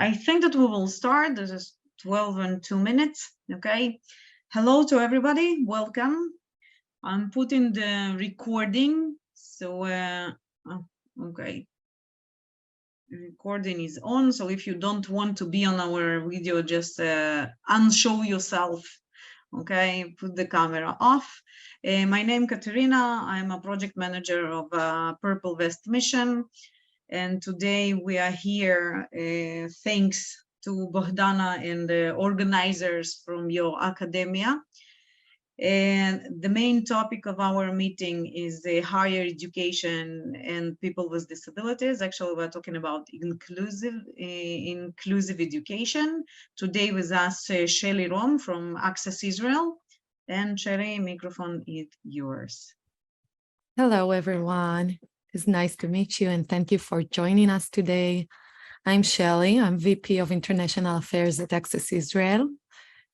I think that we will start. This is 12 and 2 minutes. Okay. Hello to everybody. Welcome. I'm putting the recording. So, okay. Recording is on. So if you don't want to be on our video, just unshow yourself. Okay. Put the camera off. My name is Katarina. I'm a project manager of Purple Vest Mission. And today we are here thanks to Bohdana and the organizers from your academia. And the main topic of our meeting is the higher education and people with disabilities. Actually, we're talking about inclusive education. Today with us, Shelly Rom from Access Israel. And Shelly, microphone is yours. Hello, everyone. It's nice to meet you and thank you for joining us today. I'm Shelly. I'm VP of International Affairs at Access Israel.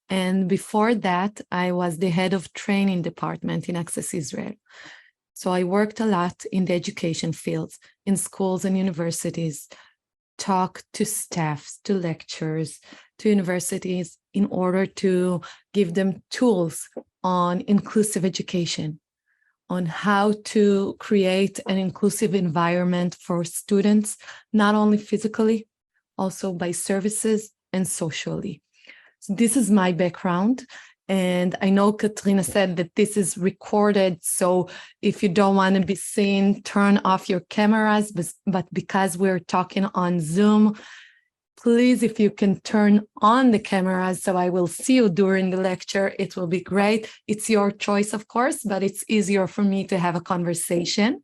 And before that, I was the head of training department in Access Israel. So I worked a lot in the education fields, in schools and universities, talked to staffs, to lecturers, to universities in order to give them tools on inclusive education, on how to create an inclusive environment for students, not only physically, also by services and socially. So this is my background. And I know Katarina said that this is recorded. So if you don't want to be seen, turn off your cameras. But because we're talking on Zoom, please, if you can turn on the cameras so I will see you during the lecture, it will be great. It's your choice, of course, but it's easier for me to have a conversation.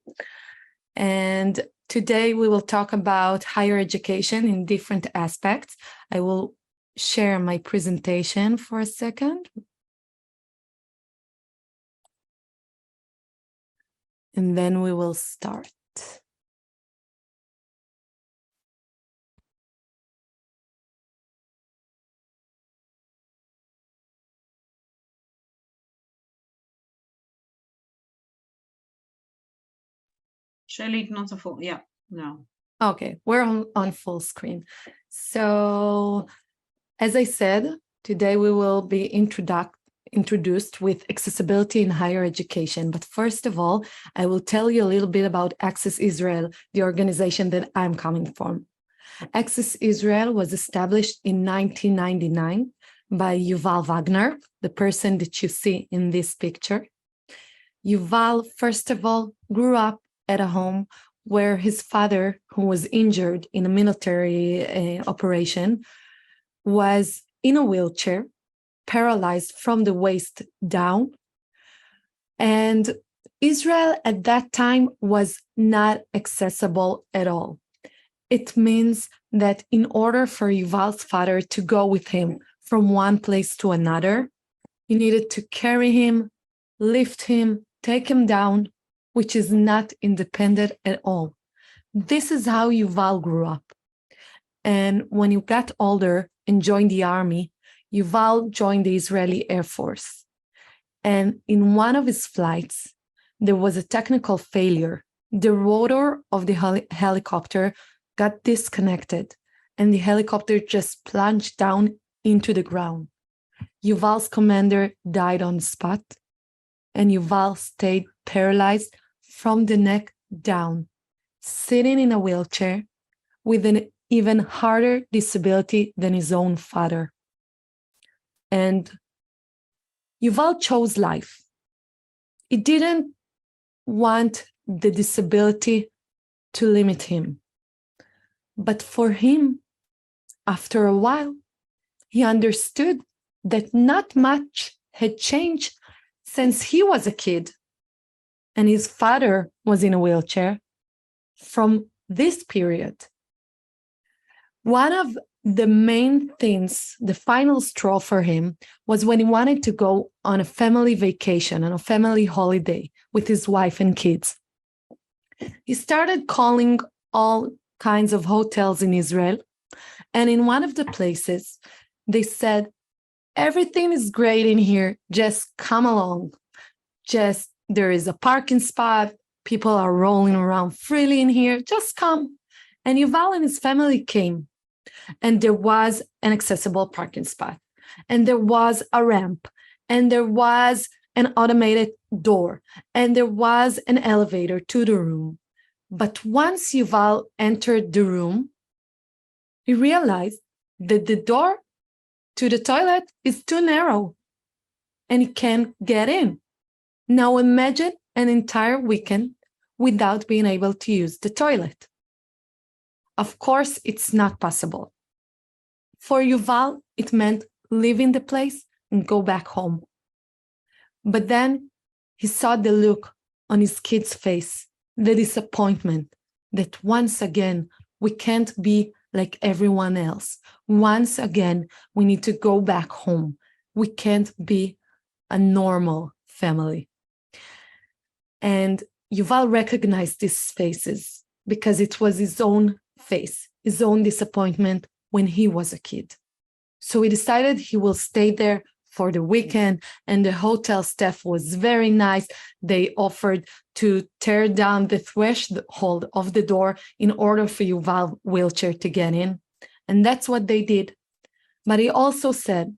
And today we will talk about higher education in different aspects. I will share my presentation for a second. And then we will start. Shelly, not a full, yeah, no. Okay, we're on full screen. So, as I said, today we will be introduced with accessibility in higher education. But first of all, I will tell you a little bit about Access Israel, the organization that I'm coming from. Access Israel was established in 1999 by Yuval Wagner, the person that you see in this picture. Yuval, first of all, grew up at a home where his father, who was injured in a military operation, was in a wheelchair, paralyzed from the waist down. And Israel at that time was not accessible at all. It means that in order for Yuval's father to go with him from one place to another, he needed to carry him, lift him, take him down, which is not independent at all. This is how Yuval grew up. And when he got older and joined the army, Yuval joined the Israeli Air Force. And in one of his flights, there was a technical failure. The rotor of the helicopter got disconnected, and the helicopter just plunged down into the ground. Yuval's commander died on the spot, and Yuval stayed paralyzed from the neck down, sitting in a wheelchair with an even harder disability than his own father. And Yuval chose life. He didn't want the disability to limit him. But for him, after a while, he understood that not much had changed since he was a kid and his father was in a wheelchair from this period. One of the main things, the final straw for him, was when he wanted to go on a family vacation, on a family holiday with his wife and kids. He started calling all kinds of hotels in Israel, and in one of the places, they said, everything is great in here, just come along. Just, there is a parking spot, people are rolling around freely in here, just come. And Yuval and his family came. and there was an accessible parking spot, and there was a ramp, and there was an automated door, and there was an elevator to the room. But once Yuval entered the room, he realized that the door to the toilet is too narrow and he can't get in. Now imagine an entire weekend without being able to use the toilet. Of course, it's not possible. For Yuval, it meant leaving the place and go back home. But then he saw the look on his kid's face, the disappointment that once again, we can't be like everyone else. Once again, we need to go back home. We can't be a normal family. And Yuval recognized these faces because it was his own face, his own disappointment when he was a kid. So he decided he will stay there for the weekend, and the hotel staff was very nice. They offered to tear down the threshold of the door in order for Yuval's wheelchair to get in. And that's what they did. But he also said,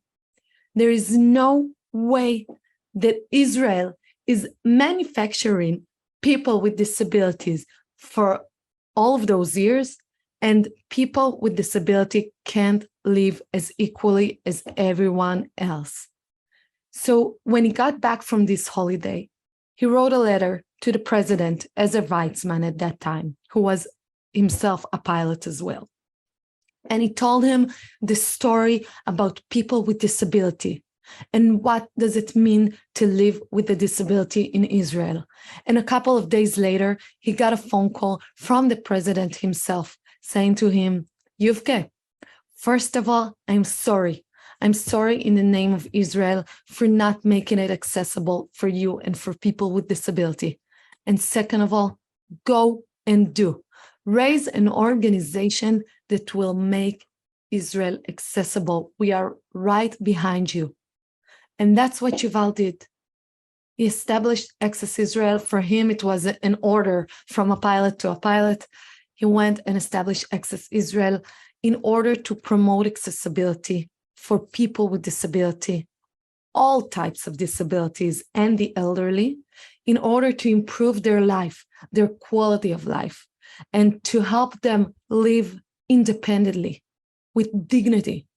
there is no way that Israel is manufacturing people with disabilities for all of those years, and people with disability can't live as equally as everyone else. So when he got back from this holiday, he wrote a letter to the president as a Weizmann at that time, who was himself a pilot as well. And he told him the story about people with disability and what does it mean to live with a disability in Israel. And a couple of days later, he got a phone call from the president himself saying to him, Yuvke, first of all, I'm sorry. I'm sorry in the name of Israel for not making it accessible for you and for people with disability. And second of all, go and do. Raise an organization that will make Israel accessible. We are right behind you. And that's what Yuval did. He established Access Israel. For him, it was an order from a pilot to a pilot. He went and established Access Israel in order to promote accessibility for people with disability, all types of disabilities, and the elderly, in order to improve their life, their quality of life, and to help them live independently, with dignity,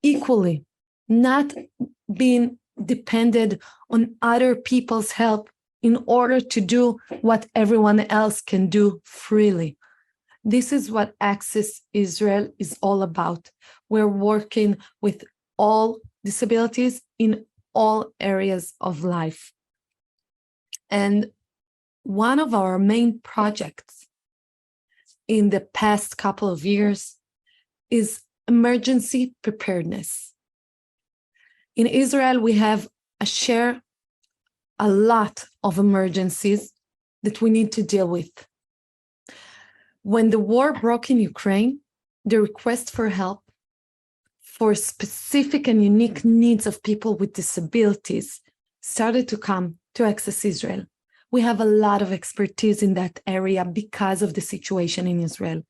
equally, not being dependent on other people's help in order to do what everyone else can do freely. This is what Access Israel is all about. We're working with all disabilities in all areas of life. And one of our main projects in the past couple of years is emergency preparedness. In Israel, we have a lot of emergencies that we need to deal with. When the war broke in Ukraine, the request for help for specific and unique needs of people with disabilities started to come to Access Israel. We have a lot of expertise in that area because of the situation in Israel.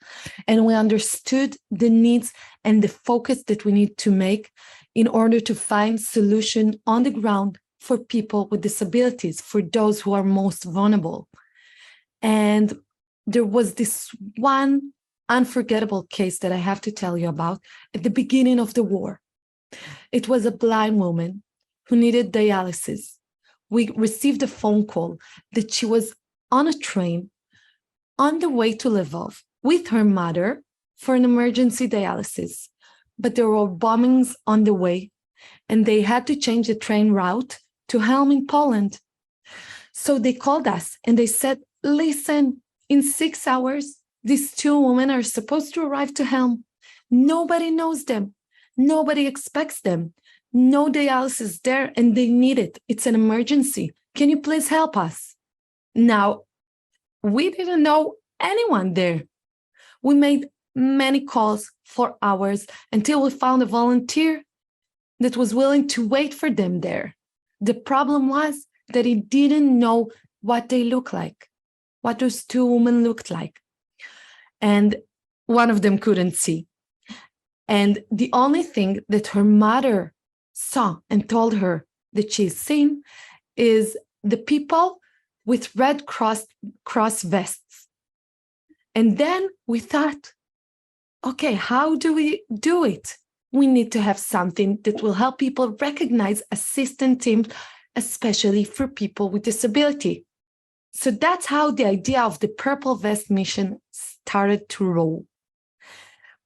And we understood the needs and the focus that we need to make in order to find solution on the ground for people with disabilities, for those who are most vulnerable. And there was this one unforgettable case that I have to tell you about at the beginning of the war. It was a blind woman who needed dialysis. We received a phone call that she was on a train on the way to Lvov with her mother for an emergency dialysis. But there were bombings on the way, and they had to change the train route to Helm in Poland. So they called us and they said, listen, in 6 hours, these two women are supposed to arrive to Helm. Nobody knows them. Nobody expects them. No dialysis there, and they need it. It's an emergency. Can you please help us? Now, we didn't know anyone there. We made many calls for hours until we found a volunteer that was willing to wait for them there. The problem was that he didn't know what they look like, what those two women looked like. And one of them couldn't see. And the only thing that her mother saw and told her that she's seen is the people with red cross vests. And then we thought, okay, how do we do it? We need to have something that will help people recognize assistance teams, especially for people with disability. So that's how the idea of the Purple Vest mission started to roll.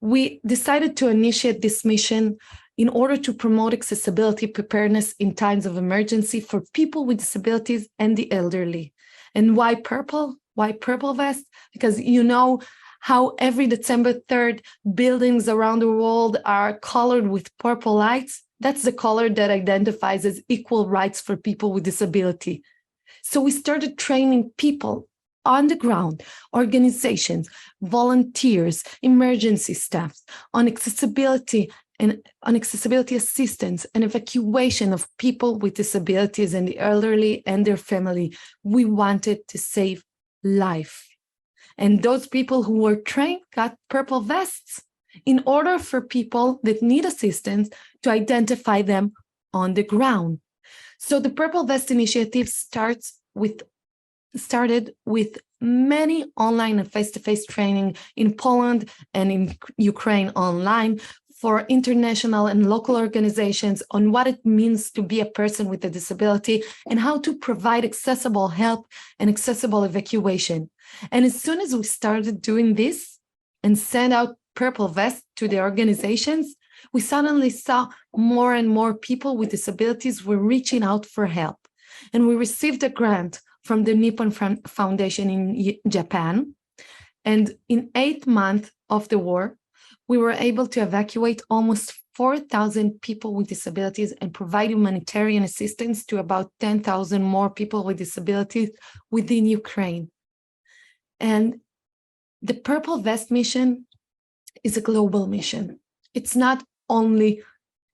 We decided to initiate this mission in order to promote accessibility preparedness in times of emergency for people with disabilities and the elderly. And why purple? Why Purple Vest? Because you know how every December 3rd, buildings around the world are colored with purple lights. That's the color that identifies as equal rights for people with disability. So we started training people on the ground, organizations, volunteers, emergency staffs on accessibility and on accessibility assistance and evacuation of people with disabilities and the elderly and their family. We wanted to save life. And those people who were trained got purple vests in order for people that need assistance to identify them on the ground. So the Purple Vest initiative started with many online and face-to-face training in Poland and in Ukraine online for international and local organizations on what it means to be a person with a disability and how to provide accessible help and accessible evacuation. And as soon as we started doing this and sent out Purple Vest to the organizations, we suddenly saw more and more people with disabilities were reaching out for help. And we received a grant from the Nippon Foundation in Japan. And in 8 months of the war, we were able to evacuate almost 4,000 people with disabilities and provide humanitarian assistance to about 10,000 more people with disabilities within Ukraine. And the Purple Vest mission is a global mission. It's not only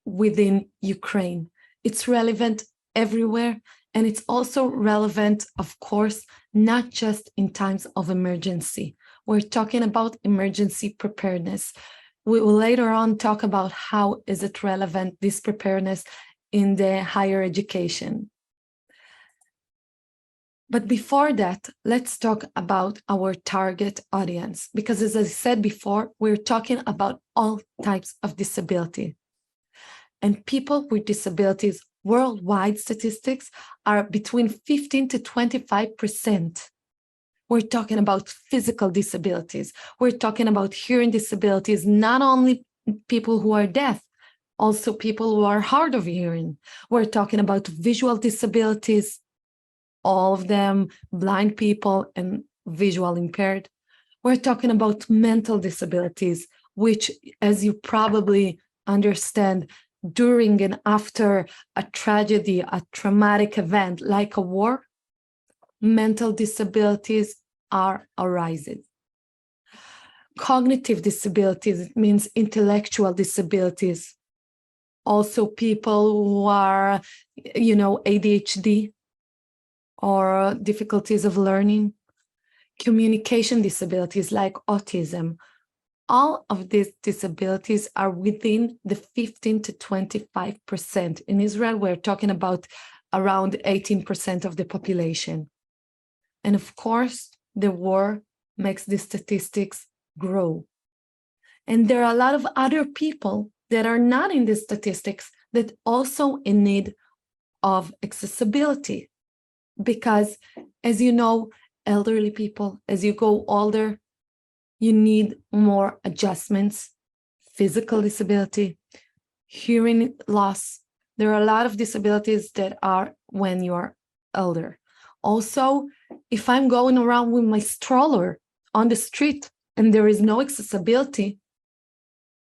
within Ukraine. It's relevant everywhere. And it's also relevant, of course, not just in times of emergency. We're talking about emergency preparedness. We will later on talk about how is it relevant, this preparedness, in the higher education. But before that, let's talk about our target audience, because as I said before, we're talking about all types of disability. And people with disabilities, worldwide statistics are between 15 to 25%. We're talking about physical disabilities. We're talking about hearing disabilities, not only people who are deaf, also people who are hard of hearing. We're talking about visual disabilities, all of them blind people and visual impaired. We're talking about mental disabilities, which, as you probably understand, during and after a tragedy, a traumatic event like a war, mental disabilities are arising. Cognitive disabilities, it means intellectual disabilities. Also people who are, ADHD or difficulties of learning. Communication disabilities like autism. All of these disabilities are within the 15 to 25%. In Israel, we're talking about around 18% of the population. And of course, the war makes the statistics grow. And there are a lot of other people that are not in the statistics that also in need of accessibility. Because, as you know, elderly people, as you go older, you need more adjustments, physical disability, hearing loss. There are a lot of disabilities that are when you're older. Also, if I'm going around with my stroller on the street and there is no accessibility,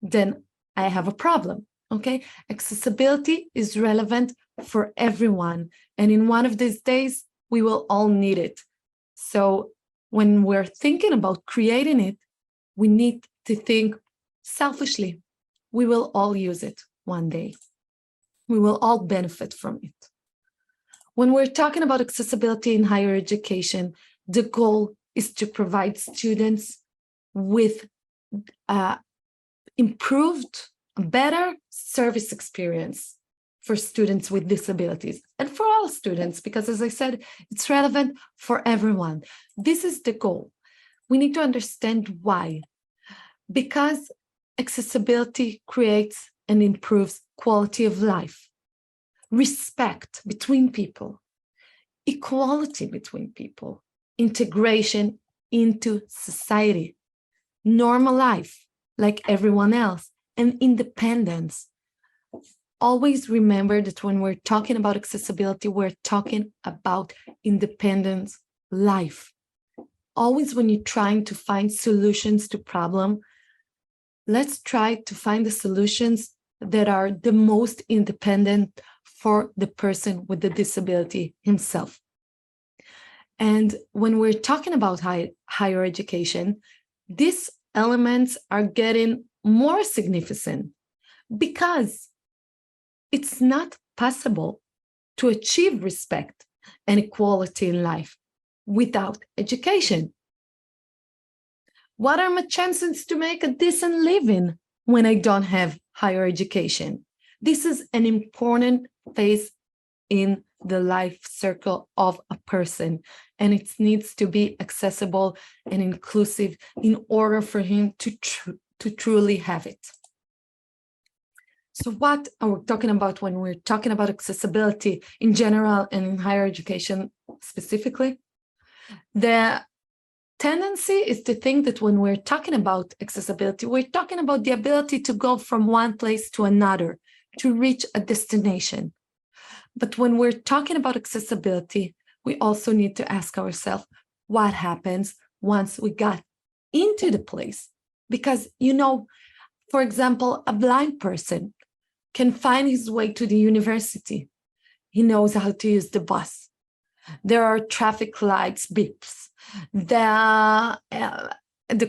then I have a problem, okay? Accessibility is relevant for everyone. And in one of these days, we will all need it. So when we're thinking about creating it, we need to think selfishly. We will all use it one day. We will all benefit from it. When we're talking about accessibility in higher education, the goal is to provide students with improved a better service experience for students with disabilities and for all students, because as I said, it's relevant for everyone. This is the goal. We need to understand why. Because accessibility creates and improves quality of life, respect between people, equality between people, integration into society, normal life like everyone else, and independence. Always remember that when we're talking about accessibility, we're talking about independent life. Always when you're trying to find solutions to problem, let's try to find the solutions that are the most independent for the person with the disability himself. And when we're talking about higher education, these elements are getting more significant because it's not possible to achieve respect and equality in life without education. What are my chances to make a decent living when I don't have higher education? This is an important phase in the life circle of a person, and it needs to be accessible and inclusive in order for him to truly have it. So what are we talking about when we're talking about accessibility in general and in higher education specifically? The tendency is to think that when we're talking about accessibility, we're talking about the ability to go from one place to another, to reach a destination. But when we're talking about accessibility, we also need to ask ourselves what happens once we got into the place. Because, you know, for example, a blind person can find his way to the university. He knows how to use the bus. There are traffic lights, beeps. The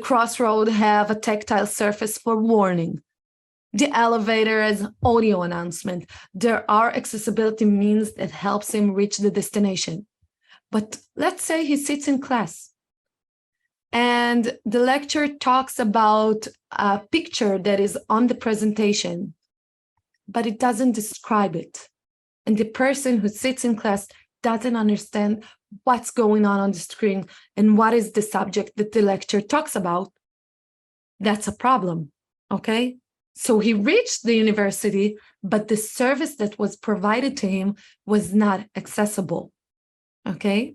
crossroad have a tactile surface for warning. The elevator has audio announcement. There are accessibility means that helps him reach the destination. But let's say he sits in class and the lecturer talks about a picture that is on the presentation, but it doesn't describe it. And the person who sits in class doesn't understand what's going on the screen and what is the subject that the lecturer talks about. That's a problem, okay? So he reached the university, but the service that was provided to him was not accessible, okay?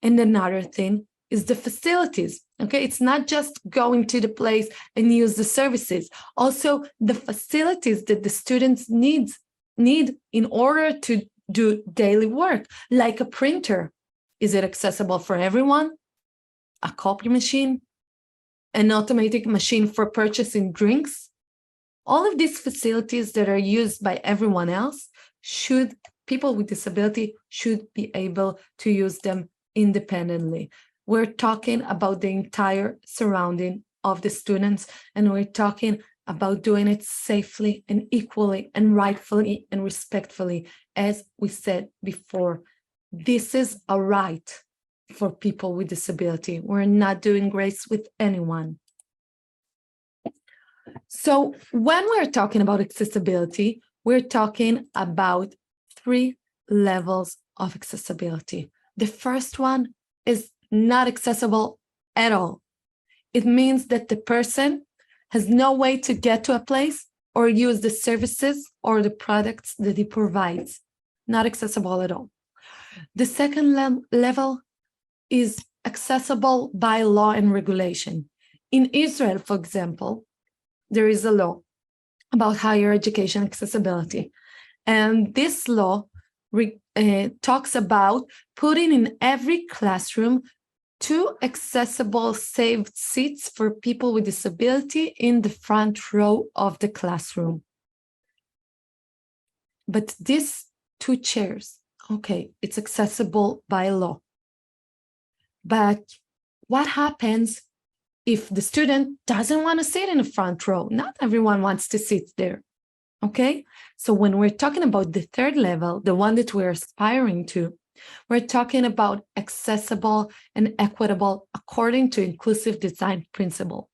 And another thing is the facilities, okay? It's not just going to the place and use the services. Also, the facilities that the students need in order to do daily work, like a printer. Is it accessible for everyone? A copy machine? An automatic machine for purchasing drinks? All of these facilities that are used by everyone else, people with disability should be able to use them independently. We're talking about the entire surrounding of the students, and we're talking about doing it safely and equally and rightfully and respectfully, as we said before. This is a right for people with disability. We're not doing grace with anyone. So when we're talking about accessibility, we're talking about 3 levels of accessibility. The first one is not accessible at all. It means that the person has no way to get to a place or use the services or the products that he provides. Not accessible at all. The second level is accessible by law and regulation. In Israel, for example, there is a law about higher education accessibility. And this law talks about putting in every classroom 2 accessible saved seats for people with disability in the front row of the classroom. But these 2 chairs, okay, it's accessible by law. But what happens if the student doesn't want to sit in the front row? Not everyone wants to sit there, okay? So when we're talking about the 3rd level, the one that we're aspiring to, we're talking about accessible and equitable according to inclusive design principle.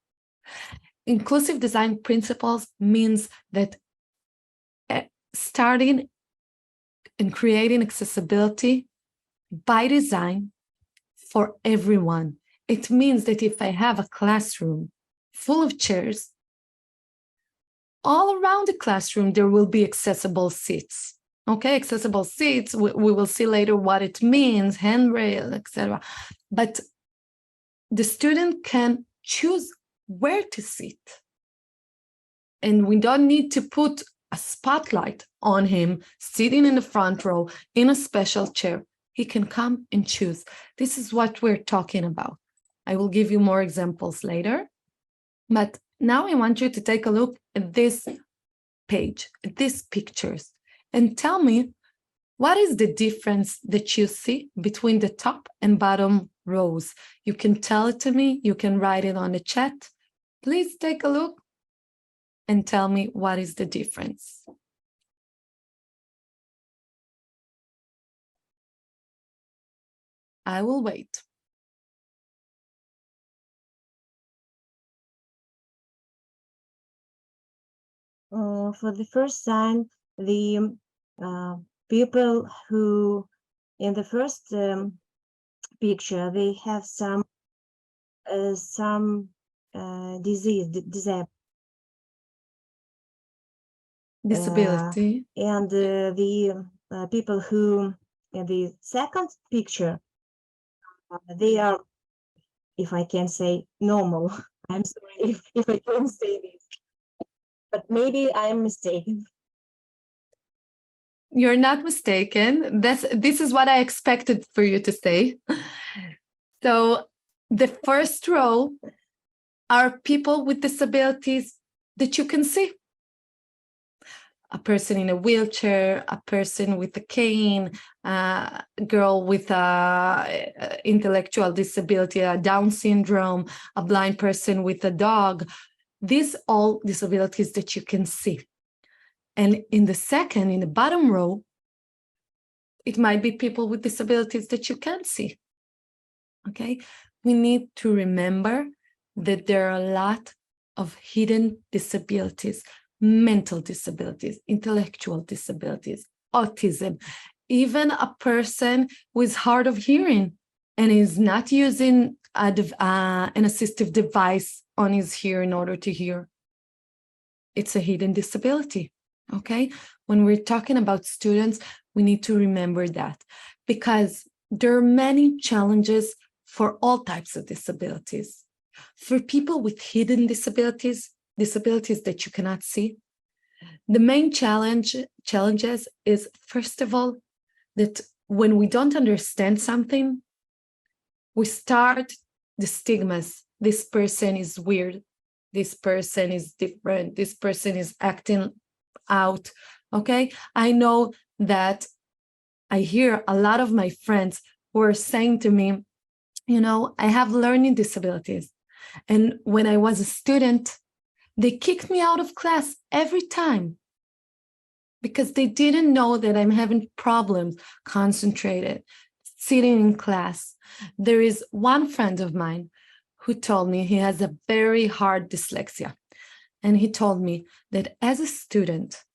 Inclusive design principles means that starting and creating accessibility by design for everyone. It means that if I have a classroom full of chairs, all around the classroom, there will be accessible seats. Okay, accessible seats, we will see later what it means, handrail, etc. But the student can choose where to sit. And we don't need to put a spotlight on him sitting in the front row in a special chair. He can come and choose. This is what we're talking about. I will give you more examples later. But now I want you to take a look at this page, at these pictures, and tell me, what is the difference that you see between the top and bottom rows? You can tell it to me. You can write it on the chat. Please take a look and tell me what is the difference. I will wait. For the first sign, the people who in the first picture, they have some disease, Disability. and the people who in the second picture, they are, if I can say, normal. I'm sorry if I can say this, but maybe I'm mistaken. You're not mistaken. This is what I expected for you to say. So the first row are people with disabilities that you can see. A person in a wheelchair, a person with a cane, a girl with a intellectual disability, a Down syndrome, a blind person with a dog. These all disabilities that you can see. And in the bottom row, it might be people with disabilities that you can't see. Okay, we need to remember that there are a lot of hidden disabilities, mental disabilities, intellectual disabilities, autism, even a person who is hard of hearing and is not using an assistive device on his ear in order to hear. It's a hidden disability. Okay, when we're talking about students, we need to remember that, because there are many challenges for all types of disabilities. For people with hidden disabilities, disabilities that you cannot see, the main challenges is, first of all, that when we don't understand something, we start the stigmas. This person is weird. This person is different. This person is acting out. Okay, I know that I hear a lot of my friends who are saying to me, you know, I have learning disabilities. And when I was a student, they kicked me out of class every time because they didn't know that I'm having problems concentrated, sitting in class. There is one friend of mine who told me he has a very hard dyslexia. And he told me that as a student,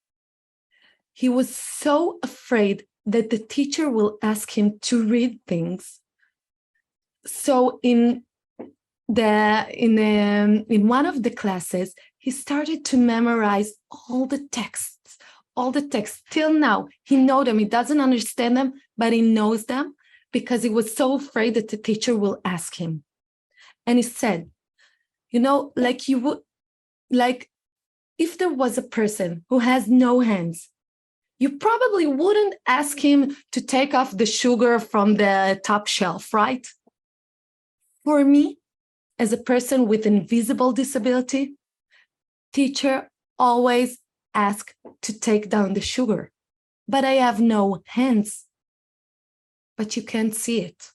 he was so afraid that the teacher will ask him to read things. So in one of the classes, he started to memorize all the texts. Till now, he knows them. He doesn't understand them, but he knows them because he was so afraid that the teacher will ask him. And he said, you know, like if there was a person who has no hands, you probably wouldn't ask him to take off the sugar from the top shelf, right? For me, as a person with invisible disability, teacher always ask to take down the sugar, but I have no hands, but you can't see it.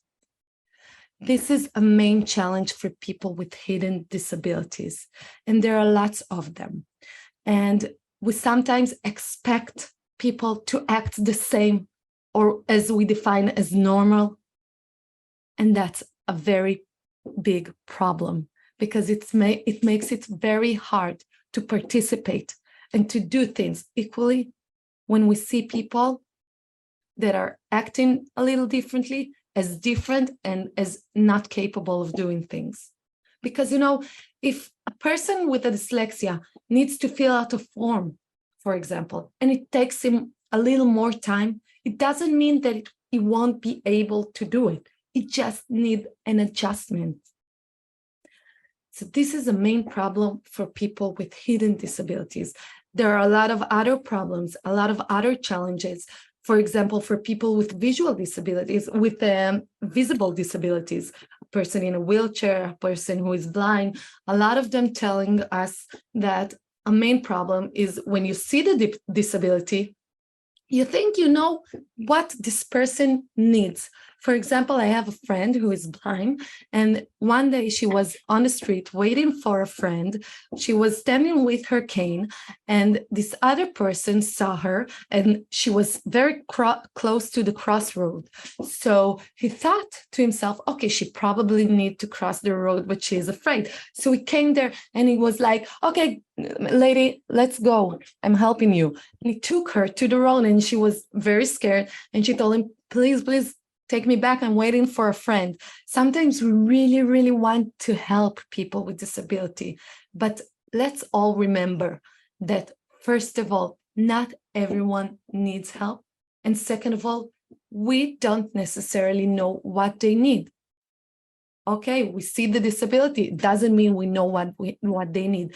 This is a main challenge for people with hidden disabilities, and there are lots of them. And we sometimes expect people to act the same, or as we define as normal. And that's a very big problem because it makes it very hard to participate and to do things equally when we see people that are acting a little differently as different and as not capable of doing things. Because, you know, if a person with a dyslexia needs to fill out a form, for example, and it takes him a little more time, it doesn't mean that he won't be able to do it. He just needs an adjustment. So this is a main problem for people with hidden disabilities. There are a lot of other problems, a lot of other challenges. For example, for people with visual disabilities, with visible disabilities, a person in a wheelchair, a person who is blind, a lot of them telling us that a main problem is when you see the disability, you think you know what this person needs. For example, I have a friend who is blind, and one day she was on the street waiting for a friend. She was standing with her cane, and this other person saw her, and she was very close to the crossroad. So he thought to himself, okay, she probably needs to cross the road, but she is afraid. So he came there and he was like, okay, lady, let's go. I'm helping you. And he took her to the road, and she was very scared. And she told him, please, please, take me back. I'm waiting for a friend. Sometimes we really, really want to help people with disability. But let's all remember that, first of all, not everyone needs help. And second of all, we don't necessarily know what they need. Okay, we see the disability. It doesn't mean we know what they need.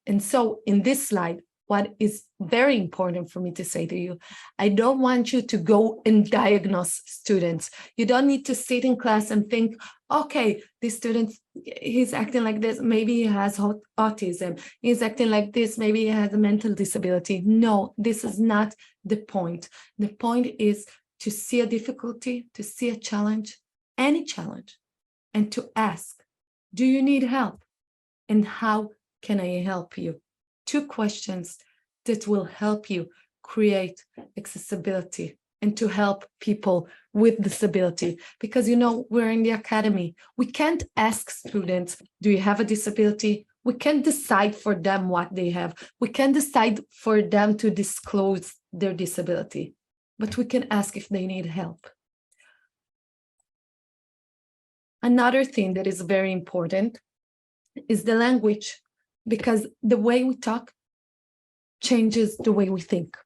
And so in this slide, what is very important for me to say to you, I don't want you to go and diagnose students. You don't need to sit in class and think, okay, this student, he's acting like this, maybe he has autism. He's acting like this, maybe he has a mental disability. No, this is not the point. The point is to see a difficulty, to see a challenge, any challenge, and to ask, do you need help? And how can I help you? 2 questions that will help you create accessibility and to help people with disability. Because, you know, we're in the academy. We can't ask students, do you have a disability? We can't decide for them what they have. We can't decide for them to disclose their disability, but we can ask if they need help. Another thing that is very important is the language, because the way we talk changes the way we think.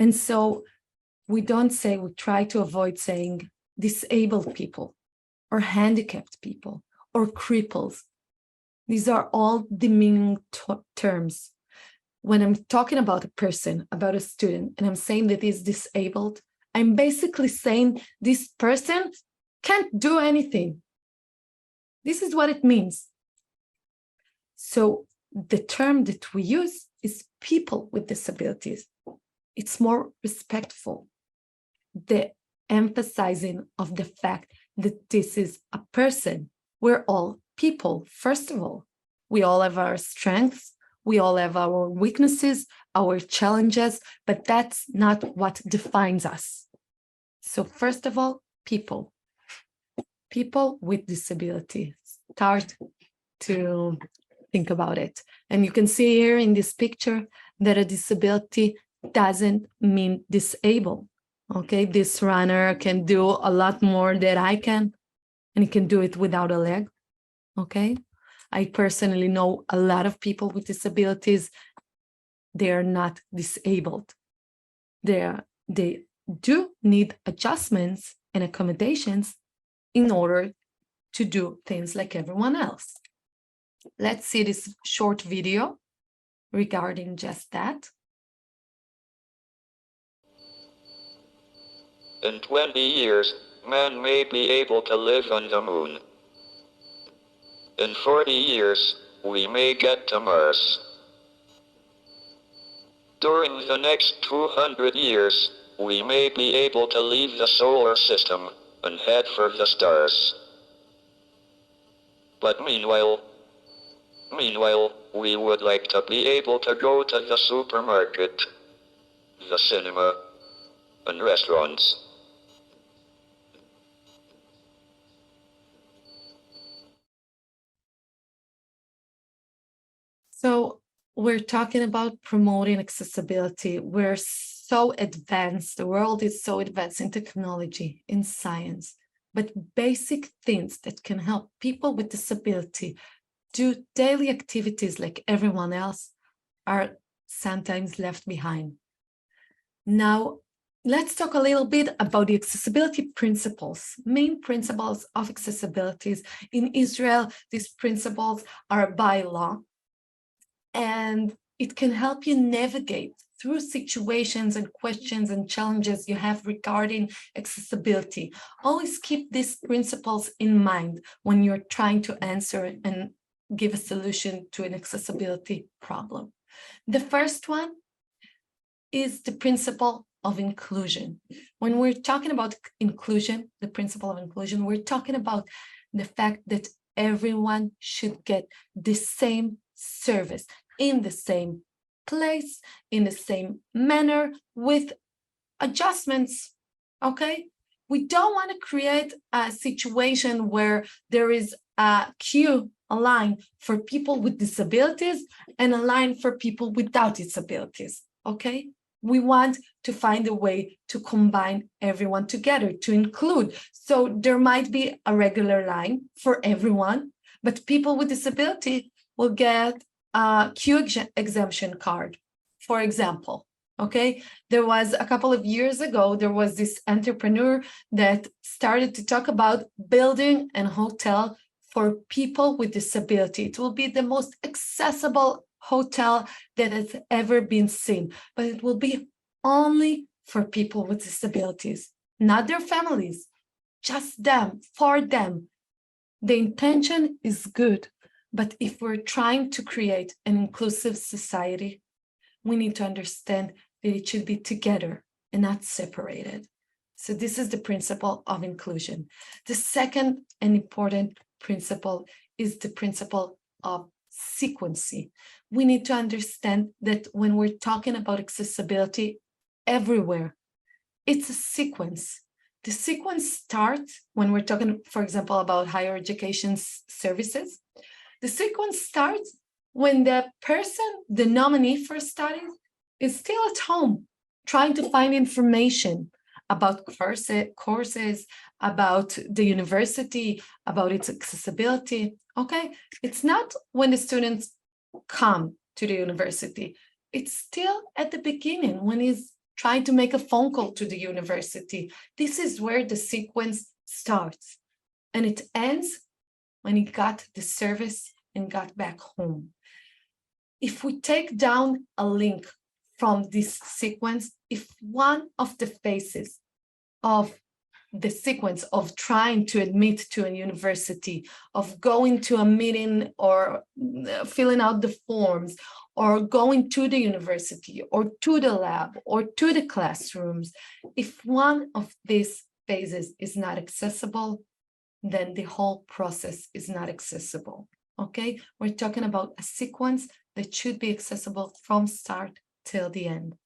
And so we try to avoid saying disabled people or handicapped people or cripples. These are all demeaning terms. When I'm talking about a person, about a student, and I'm saying that he's disabled, I'm basically saying this person can't do anything. This is what it means. So the term that we use is people with disabilities. It's more respectful. The emphasizing of the fact that this is a person. We're all people, first of all. We all have our strengths. We all have our weaknesses, our challenges, but that's not what defines us. So first of all, people. People with disabilities. Start to think about it. And you can see here in this picture that a disability doesn't mean disabled. Okay, this runner can do a lot more than I can, and he can do it without a leg. Okay, I personally know a lot of people with disabilities. They are not disabled. They do need adjustments and accommodations in order to do things like everyone else. Let's see this short video regarding just that. In 20 years, man may be able to live on the moon. In 40 years, we may get to Mars. During the next 200 years, we may be able to leave the solar system and head for the stars. But meanwhile, we would like to be able to go to the supermarket, the cinema, and restaurants. So we're talking about promoting accessibility. We're so advanced. The world is so advanced in technology, in science, but basic things that can help people with disability do daily activities like everyone else are sometimes left behind. Now, let's talk a little bit about the accessibility principles, main principles of accessibilities. In Israel, these principles are by law, and it can help you navigate through situations and questions and challenges you have regarding accessibility. Always keep these principles in mind when you're trying to answer and give a solution to an accessibility problem. The first one is the principle of inclusion. When we're talking about inclusion, the principle of inclusion, we're talking about the fact that everyone should get the same service in the same place, in the same manner, with adjustments, okay? We don't want to create a situation where there is a queue, a line for people with disabilities and a line for people without disabilities, okay? We want to find a way to combine everyone together, to include. So there might be a regular line for everyone, but people with disability will get a queue exemption card, for example, okay? There was a couple of years ago, there was this entrepreneur that started to talk about building a hotel for people with disability. It will be the most accessible hotel that has ever been seen, but it will be only for people with disabilities, not their families, just them, for them. The intention is good, but if we're trying to create an inclusive society, we need to understand that it should be together and not separated. So this is the principle of inclusion. The second and important principle is the principle of sequencing. We need to understand that when we're talking about accessibility everywhere, it's a sequence. The sequence starts when we're talking, for example, about higher education services. The sequence starts when the person, the nominee for studies, is still at home trying to find information about courses, about the university, about its accessibility, okay? It's not when the students come to the university. It's still at the beginning when he's trying to make a phone call to the university. This is where the sequence starts. And it ends when he got the service and got back home. If we take down a link from this sequence, if one of the phases of the sequence of trying to admit to a university, of going to a meeting or filling out the forms, or going to the university or to the lab or to the classrooms, if one of these phases is not accessible, then the whole process is not accessible, okay? We're talking about a sequence that should be accessible from start till the end.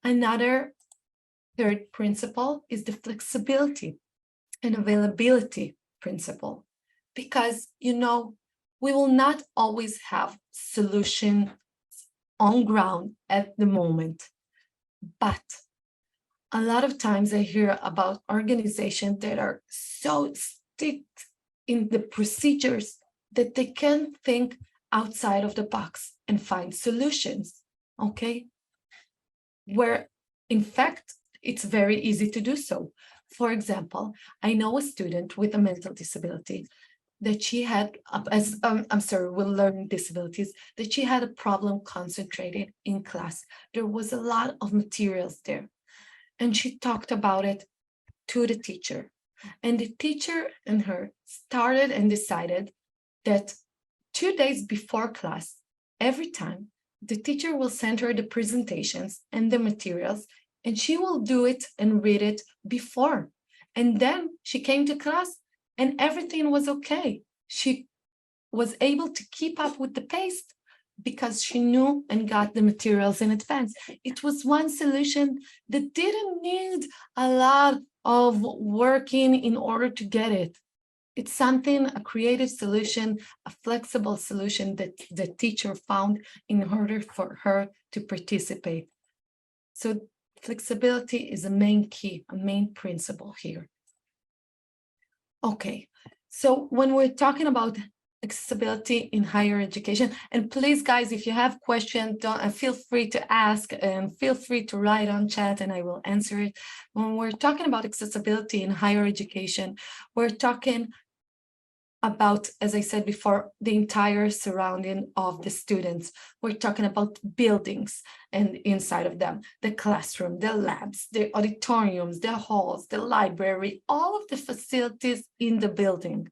Another third principle is the flexibility and availability principle, because, you know, we will not always have solution on ground at the moment, but a lot of times I hear about organizations that are so sticked in the procedures that they can't think outside of the box and find solutions, okay? Where, in fact, it's very easy to do so. For example, I know a student with a mental disability that she had, with learning disabilities, that she had a problem concentrating in class. There was a lot of materials there. And she talked about it to the teacher. And the teacher and her started and decided that 2 days before class, every time, the teacher will send her the presentations and the materials, and she will do it and read it before. And then she came to class and everything was okay. She was able to keep up with the pace because she knew and got the materials in advance. It was one solution that didn't need a lot of working in order to get it. It's something, a creative solution, a flexible solution that the teacher found in order for her to participate. So Flexibility is a main key, a main principle here. Okay, so when we're talking about accessibility in higher education, and please guys, if you have questions, feel free to ask and feel free to write on chat and I will answer it. When we're talking about accessibility in higher education, we're talking about, as I said before, the entire surrounding of the students. We're talking about buildings and inside of them, the classroom, the labs, the auditoriums, the halls, the library, all of the facilities in the building.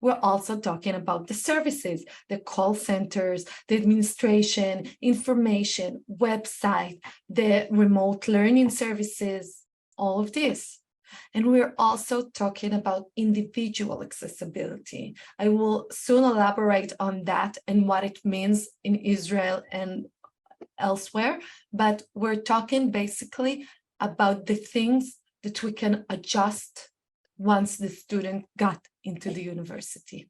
We're also talking about the services, the call centers, the administration, information, website, the remote learning services, all of this. And we're also talking about individual accessibility. I will soon elaborate on that and what it means in Israel and elsewhere, but we're talking basically about the things that we can adjust once the student got into the university.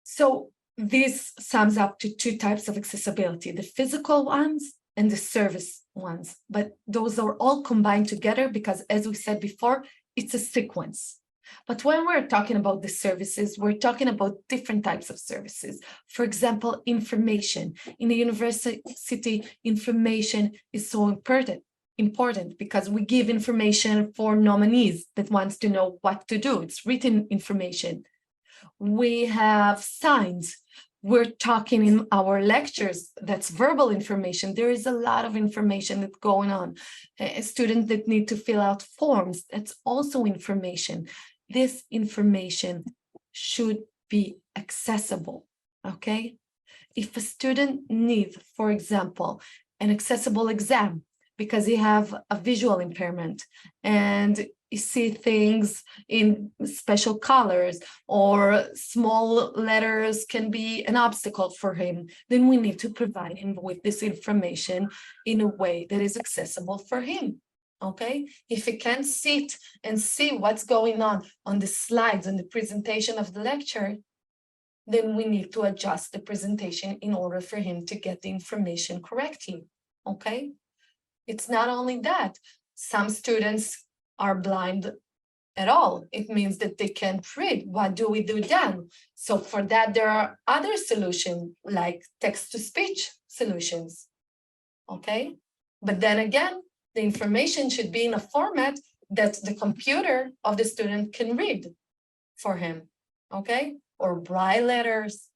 So this sums up to two types of accessibility, the physical ones and the service ones, but those are all combined together because, as we said before, it's a sequence. But when we're talking about the services, we're talking about different types of services. For example, information. In the university, information is so important because we give information for nominees that wants to know what to do. It's written information. We have signs. We're talking in our lectures, that's verbal information. There is a lot of information that's going on. Students that need to fill out forms, that's also information. This information should be accessible, okay? If a student needs, for example, an accessible exam because he have a visual impairment and you see things in special colors or small letters can be an obstacle for him, then we need to provide him with this information in a way that is accessible for him, okay? If he can't sit and see what's going on the slides and the presentation of the lecture, then we need to adjust the presentation in order for him to get the information correctly, okay? It's not only that, some students are blind at all. It means that they can't read. What do we do then? So for that, there are other solutions like text-to-speech solutions, okay? But then again, the information should be in a format that the computer of the student can read for him, okay? Or braille letters.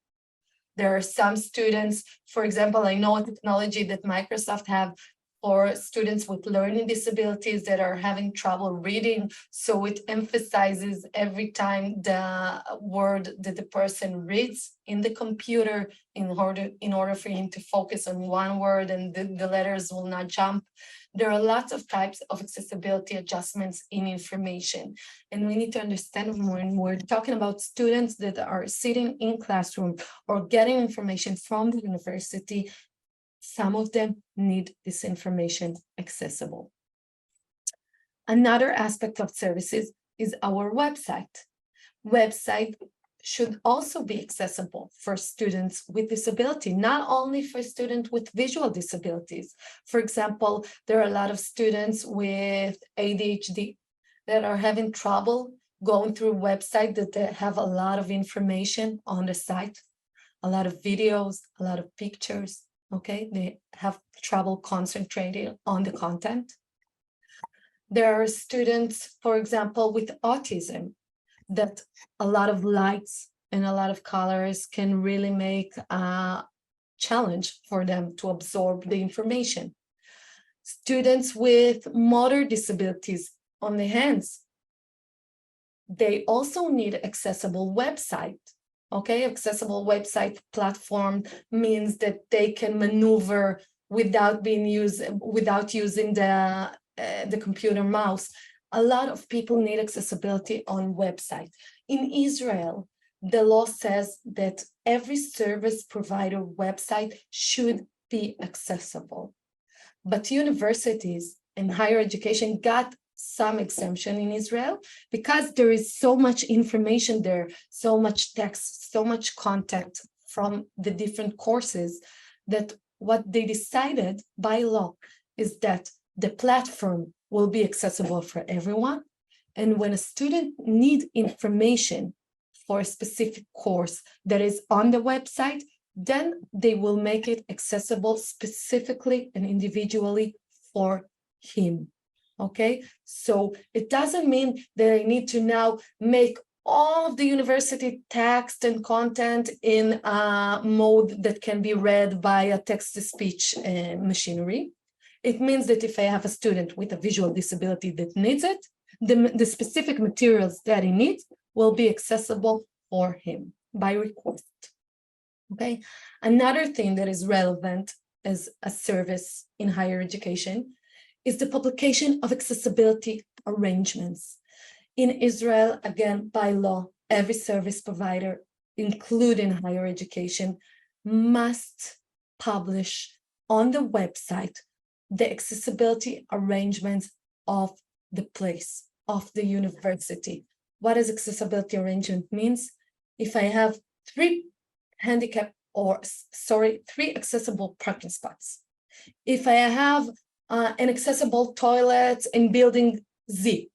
There are some students, for example, I know a technology that Microsoft have for students with learning disabilities that are having trouble reading. So it emphasizes every time the word that the person reads in the computer in order for him to focus on one word and the letters will not jump. There are lots of types of accessibility adjustments in information. And we need to understand when we're talking about students that are sitting in classroom or getting information from the university, some of them need this information accessible. Another aspect of services is our website. Website should also be accessible for students with disability, not only for students with visual disabilities. For example, there are a lot of students with ADHD that are having trouble going through a website that they have a lot of information on the site, a lot of videos, a lot of pictures. Okay, they have trouble concentrating on the content. There are students, for example, with autism, that a lot of lights and a lot of colors can really make a challenge for them to absorb the information. Students with motor disabilities on the hands, they also need accessible website. Okay, accessible website platform means that they can maneuver without using the computer mouse. A lot of people need accessibility on website. In Israel, the law says that every service provider website should be accessible. But universities and higher education got some exemption in Israel because there is so much information there, so much text, so much content from the different courses that what they decided by law is that the platform will be accessible for everyone. And when a student needs information for a specific course that is on the website, then they will make it accessible specifically and individually for him. Okay, so it doesn't mean that I need to now make all of the university text and content in a mode that can be read by a text-to-speech machinery. It means that if I have a student with a visual disability that needs it, the specific materials that he needs will be accessible for him by request. Okay, another thing that is relevant as a service in higher education is the publication of accessibility arrangements. In Israel, again, by law, every service provider, including higher education, must publish on the website the accessibility arrangements of the place, of the university. What does accessibility arrangement means? If I have three accessible parking spots, if I have an accessible toilet in building Z,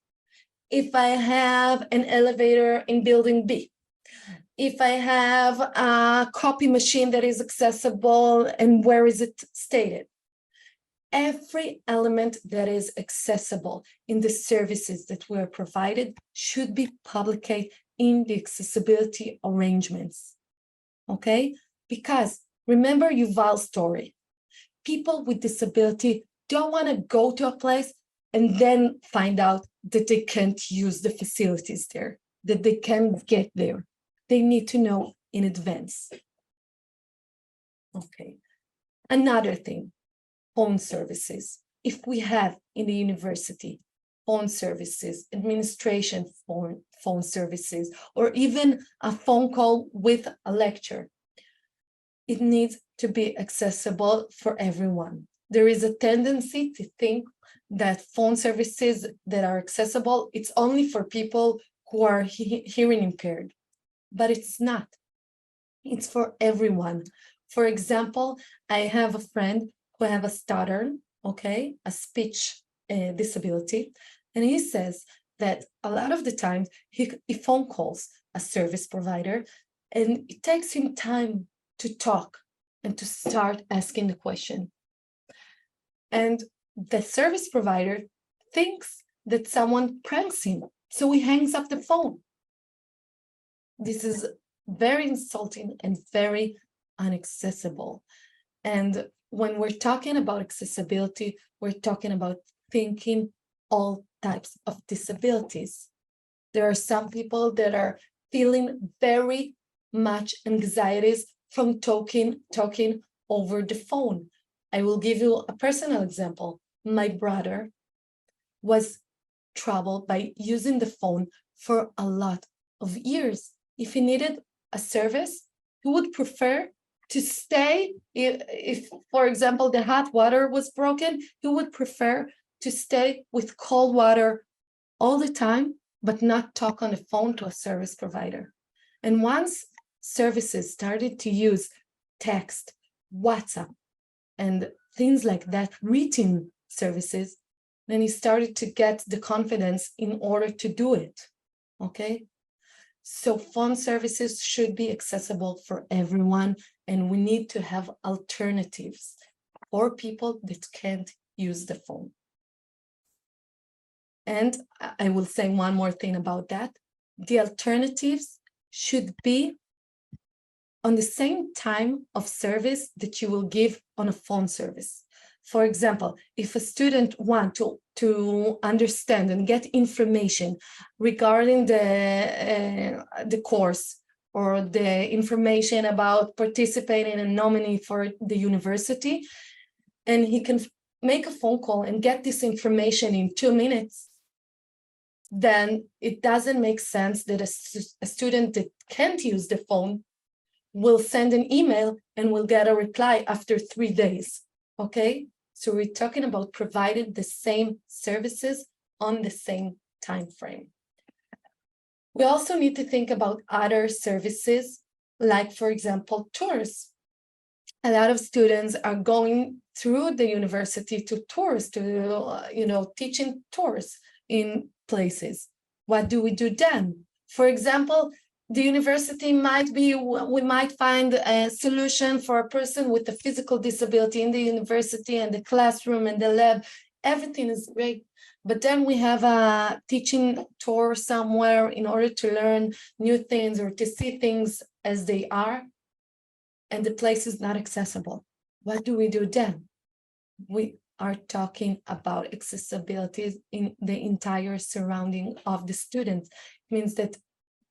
if I have an elevator in building B, if I have a copy machine that is accessible and where is it stated? Every element that is accessible in the services that were provided should be published in the accessibility arrangements, okay? Because remember Yuval's story. People with disability don't want to go to a place and then find out that they can't use the facilities there, that they can't get there. They need to know in advance. Okay, another thing, phone services. If we have in the university phone services, administration phone services, or even a phone call with a lecture, it needs to be accessible for everyone. There is a tendency to think that phone services that are accessible, it's only for people who are hearing impaired, but it's not. It's for everyone. For example, I have a friend who have a stutter, okay, a speech disability, and he says that a lot of the time he phone calls a service provider and it takes him time to talk and to start asking the question. And the service provider thinks that someone pranks him, so he hangs up the phone. This is very insulting and very inaccessible. And when we're talking about accessibility, we're talking about thinking all types of disabilities. There are some people that are feeling very much anxieties from talking over the phone. I will give you a personal example. My brother was troubled by using the phone for a lot of years. If he needed a service, he would prefer to stay, if, for example, the hot water was broken, he would prefer to stay with cold water all the time, but not talk on the phone to a service provider. And once services started to use text, WhatsApp, and things like that, written services, then he started to get the confidence in order to do it, okay? So phone services should be accessible for everyone, and we need to have alternatives for people that can't use the phone. And I will say one more thing about that. The alternatives should be on the same time of service that you will give on a phone service. For example, if a student wants to understand and get information regarding the course or the information about participating in a nominee for the university, and he can make a phone call and get this information in 2 minutes, then it doesn't make sense that a student that can't use the phone will send an email and will get a reply after 3 days, okay? So we're talking about providing the same services on the same time frame. We also need to think about other services, like, for example, tours. a lot of students are going through the university to tours, to, teaching tours in places. What do we do then? For example, the university we might find a solution for a person with a physical disability in the university and the classroom and the lab. Everything is great. But then we have a teaching tour somewhere in order to learn new things or to see things as they are, and the place is not accessible. What do we do then? We are talking about accessibility in the entire surrounding of the students. It means that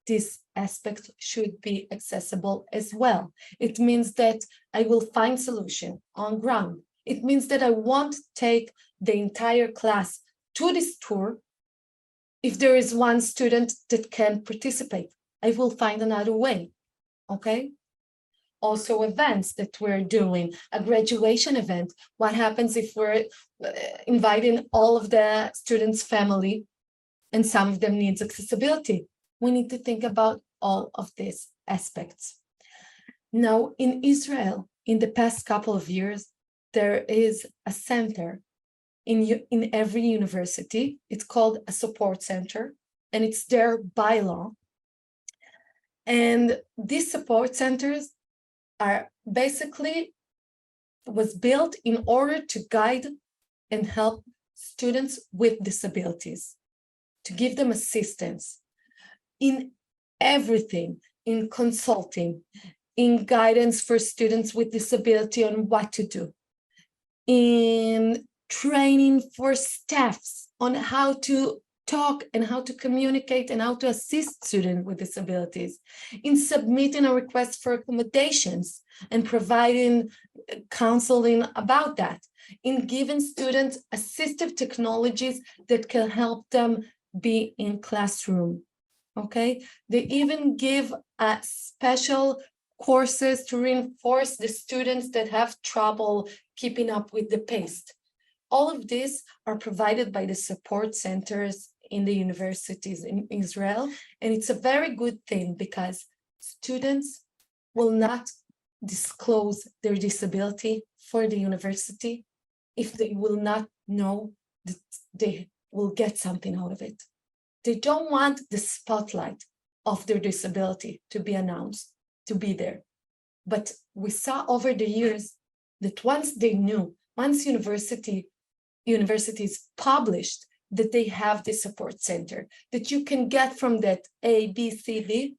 this aspect should be accessible as well. It means that I will find solution on ground. It means that I won't take the entire class to this tour. If there is one student that can participate, I will find another way, okay? Also events that we're doing, a graduation event. What happens if we're inviting all of the students' family and some of them needs accessibility? We need to think about all of these aspects. Now, in Israel, in the past couple of years, there is a center in every university. It's called a support center, and it's there by law. And these support centers are basically was built in order to guide and help students with disabilities, to give them assistance in everything, in consulting, in guidance for students with disability on what to do, in training for staffs on how to talk and how to communicate and how to assist students with disabilities, in submitting a request for accommodations and providing counseling about that, in giving students assistive technologies that can help them be in classroom, okay? They even give special courses to reinforce the students that have trouble keeping up with the pace. All of these are provided by the support centers in the universities in Israel. And it's a very good thing because students will not disclose their disability for the university if they will not know that they will get something out of it. They don't want the spotlight of their disability to be announced, to be there. But we saw over the years that once they knew, once universities published that they have this support center, that you can get from that A, B, C, D,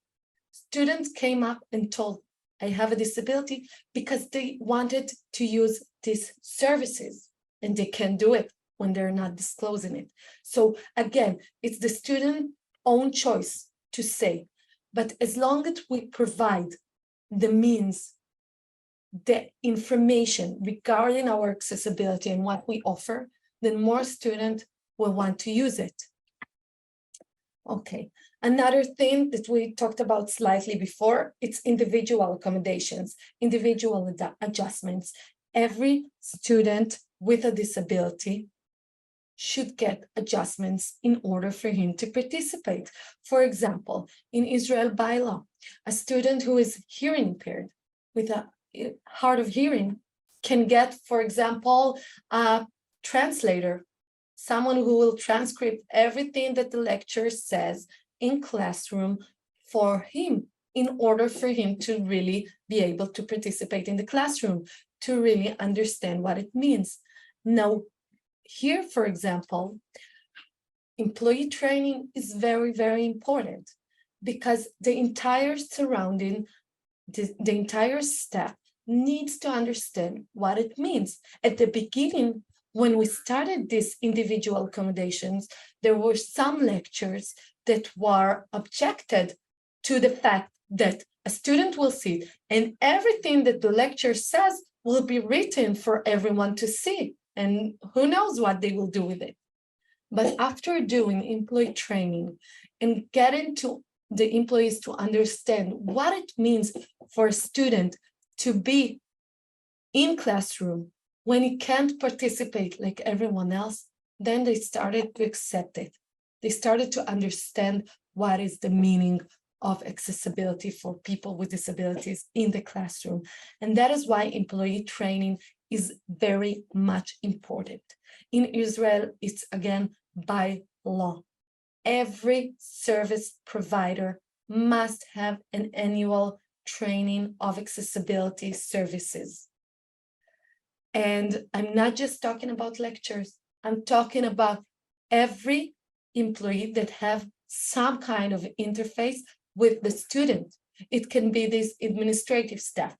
students came up and told, I have a disability, because they wanted to use these services and they can do it when they're not disclosing it. So again, it's the student's own choice to say, but as long as we provide the means, the information regarding our accessibility and what we offer, then more students will want to use it. Okay, another thing that we talked about slightly before, it's individual accommodations, individual adjustments. Every student with a disability should get adjustments in order for him to participate. For example, in Israel by law, a student who is hearing impaired with a hard of hearing can get, for example, a translator, someone who will transcribe everything that the lecturer says in classroom for him in order for him to really be able to participate in the classroom, to really understand what it means. Now, here, for example, employee training is very, very important because the entire surrounding, the entire staff needs to understand what it means. At the beginning, when we started these individual accommodations, there were some lectures that were objected to the fact that a student will sit and everything that the lecturer says will be written for everyone to see. And who knows what they will do with it. But after doing employee training and getting to the employees to understand what it means for a student to be in classroom when he can't participate like everyone else, then they started to accept it. They started to understand what is the meaning of accessibility for people with disabilities in the classroom. And that is why employee training is very much important. In Israel, it's again by law. Every service provider must have an annual training of accessibility services. And I'm not just talking about lectures. I'm talking about every employee that have some kind of interface with the student. It can be this administrative staff.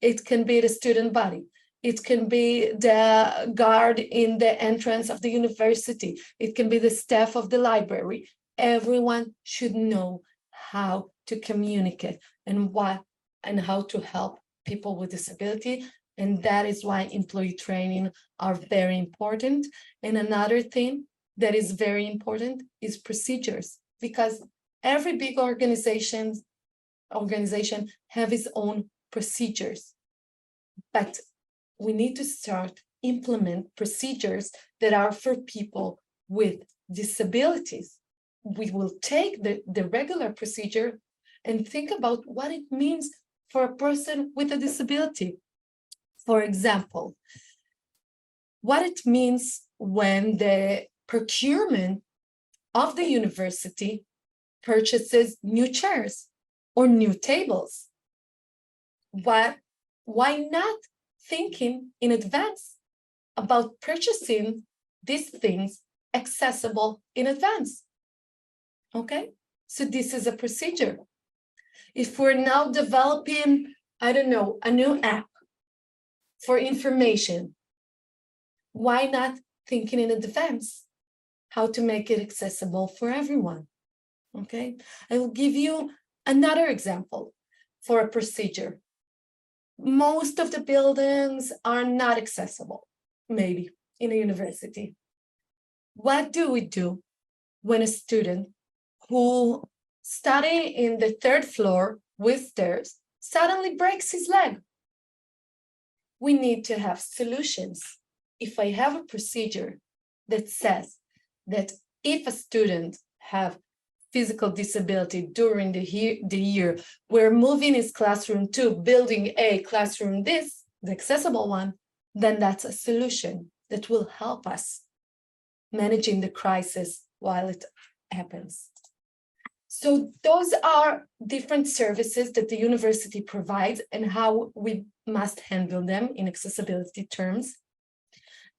It can be the student body. It can be the guard in the entrance of the university. It can be the staff of the library. Everyone should know how to communicate and what and how to help people with disability. And that is why employee training are very important. And another thing that is very important is procedures, because every big organization have its own procedures. But we need to start implement procedures that are for people with disabilities. We will take the regular procedure and think about what it means for a person with a disability. For example, what it means when the procurement of the university purchases new chairs or new tables. Why not thinking in advance about purchasing these things accessible in advance? Okay, so this is a procedure. If we're now developing, I don't know, a new app for information, why not thinking in advance how to make it accessible for everyone? Okay, I will give you another example for a procedure. Most of the buildings are not accessible, maybe in a university. What do we do when a student who study in the third floor with stairs suddenly breaks his leg? We need to have solutions. If I have a procedure that says that if a student have physical disability during the year, we're moving his classroom to building A, classroom this, the accessible one, then that's a solution that will help us managing the crisis while it happens. So those are different services that the university provides and how we must handle them in accessibility terms.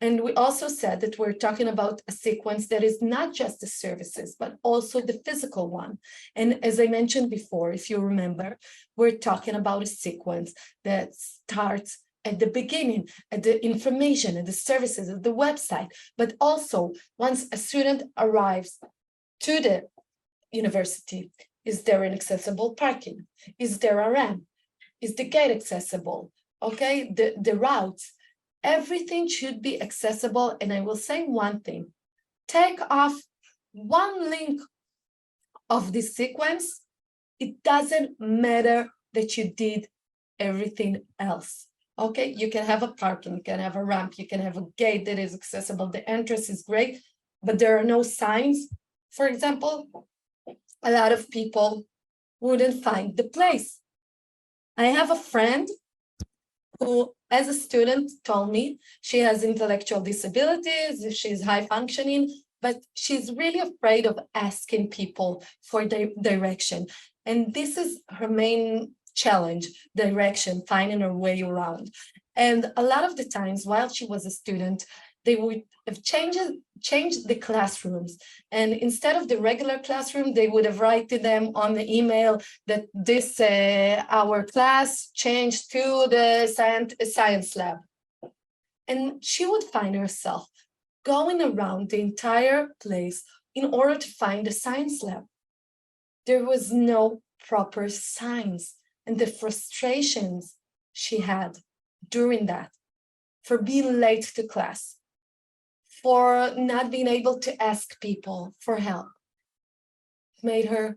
And we also said that we're talking about a sequence that is not just the services, but also the physical one. And as I mentioned before, if you remember, we're talking about a sequence that starts at the beginning, at the information, at the services, at the website, but also once a student arrives to the university, is there an accessible parking? Is there a ramp? Is the gate accessible? Okay, the routes. Everything should be accessible. And I will say one thing, take off one link of this sequence. It doesn't matter that you did everything else. Okay, you can have a parking, you can have a ramp, you can have a gate that is accessible. The entrance is great, but there are no signs. For example, a lot of people wouldn't find the place. I have a friend who, as a student, told me she has intellectual disabilities, she's high functioning, but she's really afraid of asking people for direction. And this is her main challenge, direction, finding her way around. And a lot of the times while she was a student, they would have changed the classrooms. And instead of the regular classroom, they would have written them on the email that this, our class changed to the science lab. And she would find herself going around the entire place in order to find the science lab. There was no proper signs, and the frustrations she had during that, for being late to class, for not being able to ask people for help, made her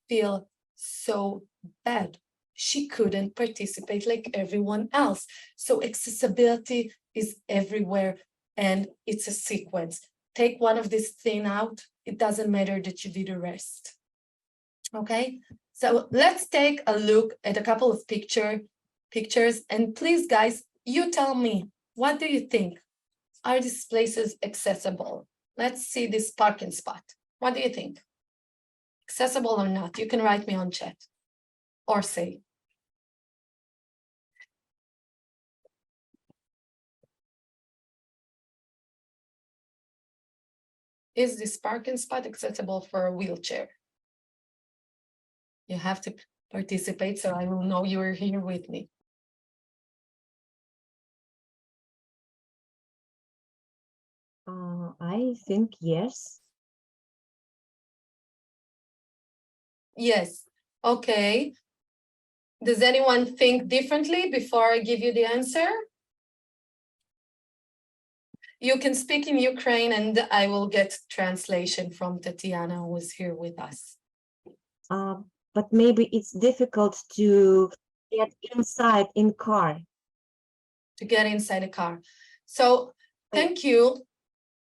feel so bad. She couldn't participate like everyone else. So accessibility is everywhere, and it's a sequence. Take one of these things out, it doesn't matter that you did the rest. Okay, So let's take a look at a couple of pictures, and please, guys, you tell me, what do you think? Are these places accessible? Let's see this parking spot. What do you think? Accessible or not? You can write me on chat or say. Is this parking spot accessible for a wheelchair? You have to participate so I will know you are here with me. I think yes. Yes. Okay. Does anyone think differently before I give you the answer? You can speak in Ukraine and I will get translation from Tatiana, who is here with us. But maybe it's difficult to get inside in car. To get inside a car. So thank you.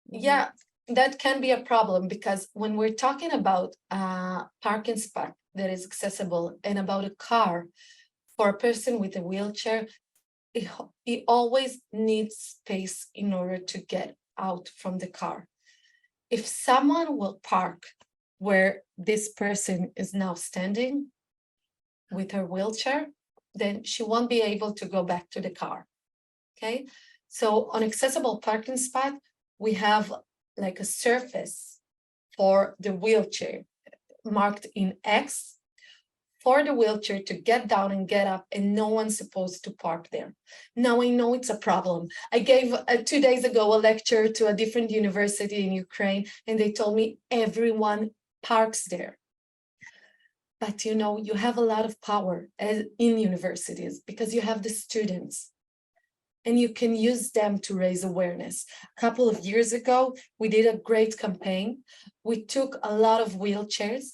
Yeah, that can be a problem because when we're talking about a parking spot that is accessible and about a car for a person with a wheelchair, he always needs space in order to get out from the car. If someone will park where this person is now standing with her wheelchair, then she won't be able to go back to the car. Okay, so on accessible parking spot, we have like a surface for the wheelchair marked in X for the wheelchair to get down and get up, and no one's supposed to park there. Now I know it's a problem. I gave 2 days ago a lecture to a different university in Ukraine, and they told me everyone parks there. But you know, you have a lot of power in universities because you have the students. And you can use them to raise awareness. A couple of years ago, we did a great campaign. We took a lot of wheelchairs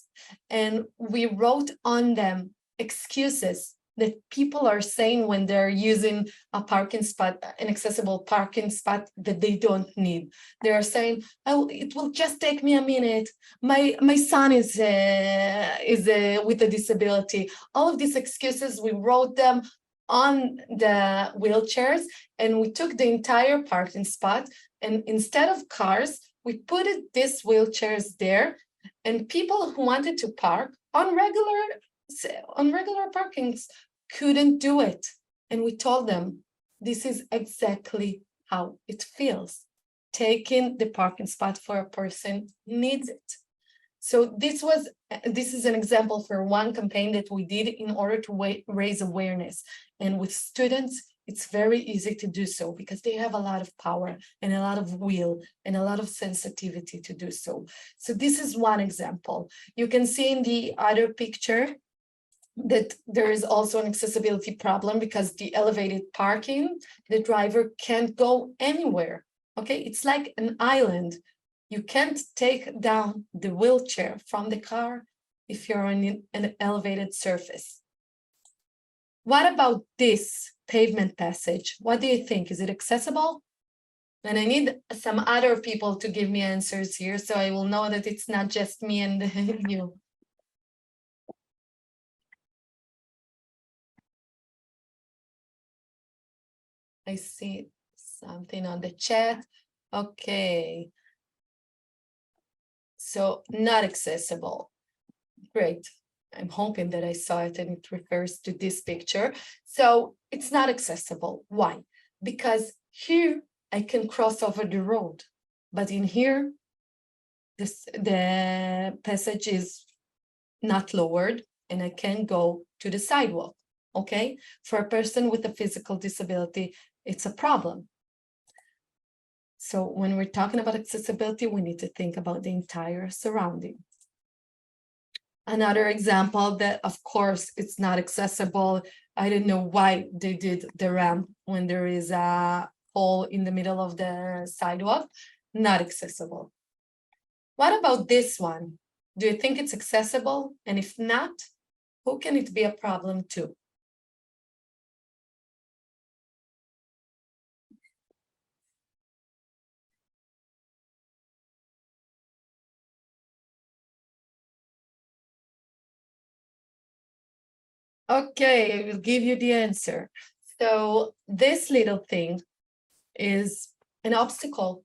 and we wrote on them excuses that people are saying when they're using a parking spot, an accessible parking spot that they don't need. They are saying, oh, it will just take me a minute. My son is with a disability. All of these excuses, we wrote them on the wheelchairs, and we took the entire parking spot, and instead of cars, we put these wheelchairs there, and people who wanted to park on regular parkings couldn't do it. And we told them, this is exactly how it feels, taking the parking spot for a person who needs it. So this is an example for one campaign that we did in order to raise awareness. And with students, it's very easy to do so because they have a lot of power and a lot of will and a lot of sensitivity to do so. So this is one example. You can see in the other picture that there is also an accessibility problem because the elevated parking, the driver can't go anywhere. Okay, it's like an island. You can't take down the wheelchair from the car if you're on an elevated surface. What about this pavement passage? What do you think? Is it accessible? And I need some other people to give me answers here so I will know that it's not just me and you. I see something on the chat. Okay. So not accessible. Great. I'm hoping that I saw it and it refers to this picture. So it's not accessible. Why? Because here I can cross over the road, but in here, the passage is not lowered and I can go to the sidewalk. Okay? For a person with a physical disability, it's a problem. So when we're talking about accessibility, we need to think about the entire surrounding. Another example that, of course, it's not accessible. I don't know why they did the ramp when there is a hole in the middle of the sidewalk. Not accessible. What about this one? Do you think it's accessible? And if not, who can it be a problem to? Okay, I will give you the answer. So this little thing is an obstacle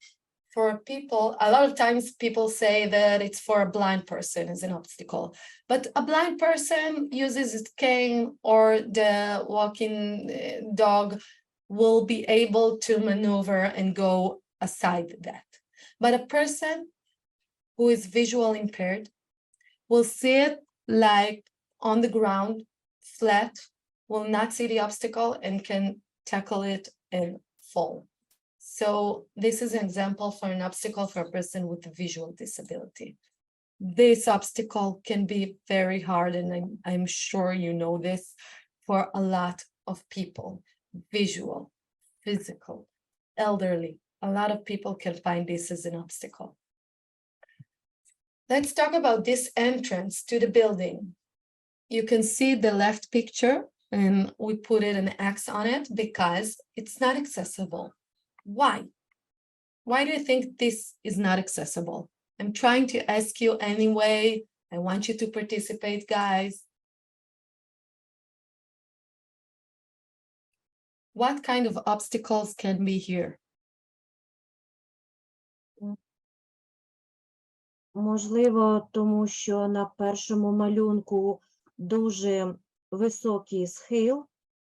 for people. A lot of times people say that it's for a blind person as an obstacle, but a blind person uses his cane, or the walking dog will be able to maneuver and go aside that. But a person who is visual impaired will see it like on the ground, flat, will not see the obstacle and can tackle it and fall. So this is an example for an obstacle for a person with a visual disability. This obstacle can be very hard, and I'm sure you know this, for a lot of people, visual, physical, elderly. A lot of people can find this as an obstacle. Let's talk about this entrance to the building. You can see the left picture, and we put it an X on it because it's not accessible. Why? Why do you think this is not accessible? I'm trying to ask you anyway. I want you to participate, guys. What kind of obstacles can be here? Можливо, тому що на першому малюнку дуже високий схил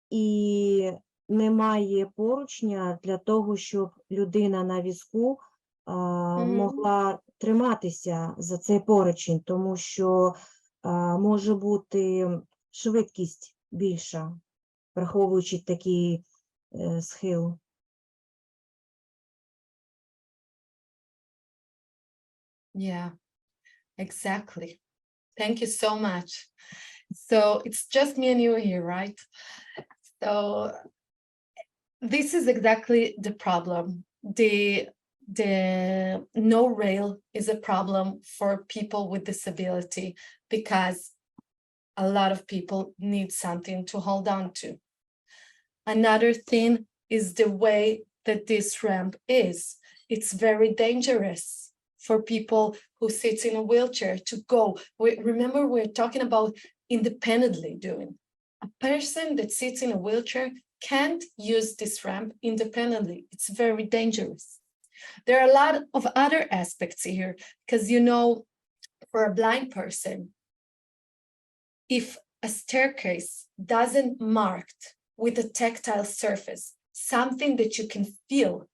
і немає поручня для того, щоб людина на візку могла триматися за цей поручень, тому що може бути швидкість більша, враховуючи такий схил. Yeah, exactly. Thank you so much. So it's just me and you here, right? So this is exactly the problem. The no rail is a problem for people with disability because a lot of people need something to hold on to. Another thing is the way that this ramp is. It's very dangerous for people who sit in a wheelchair to go. Remember, we're talking about independently doing. A person that sits in a wheelchair can't use this ramp independently. It's very dangerous. There are a lot of other aspects here, because, you know, for a blind person, if a staircase doesn't marked with a tactile surface, something that you can feel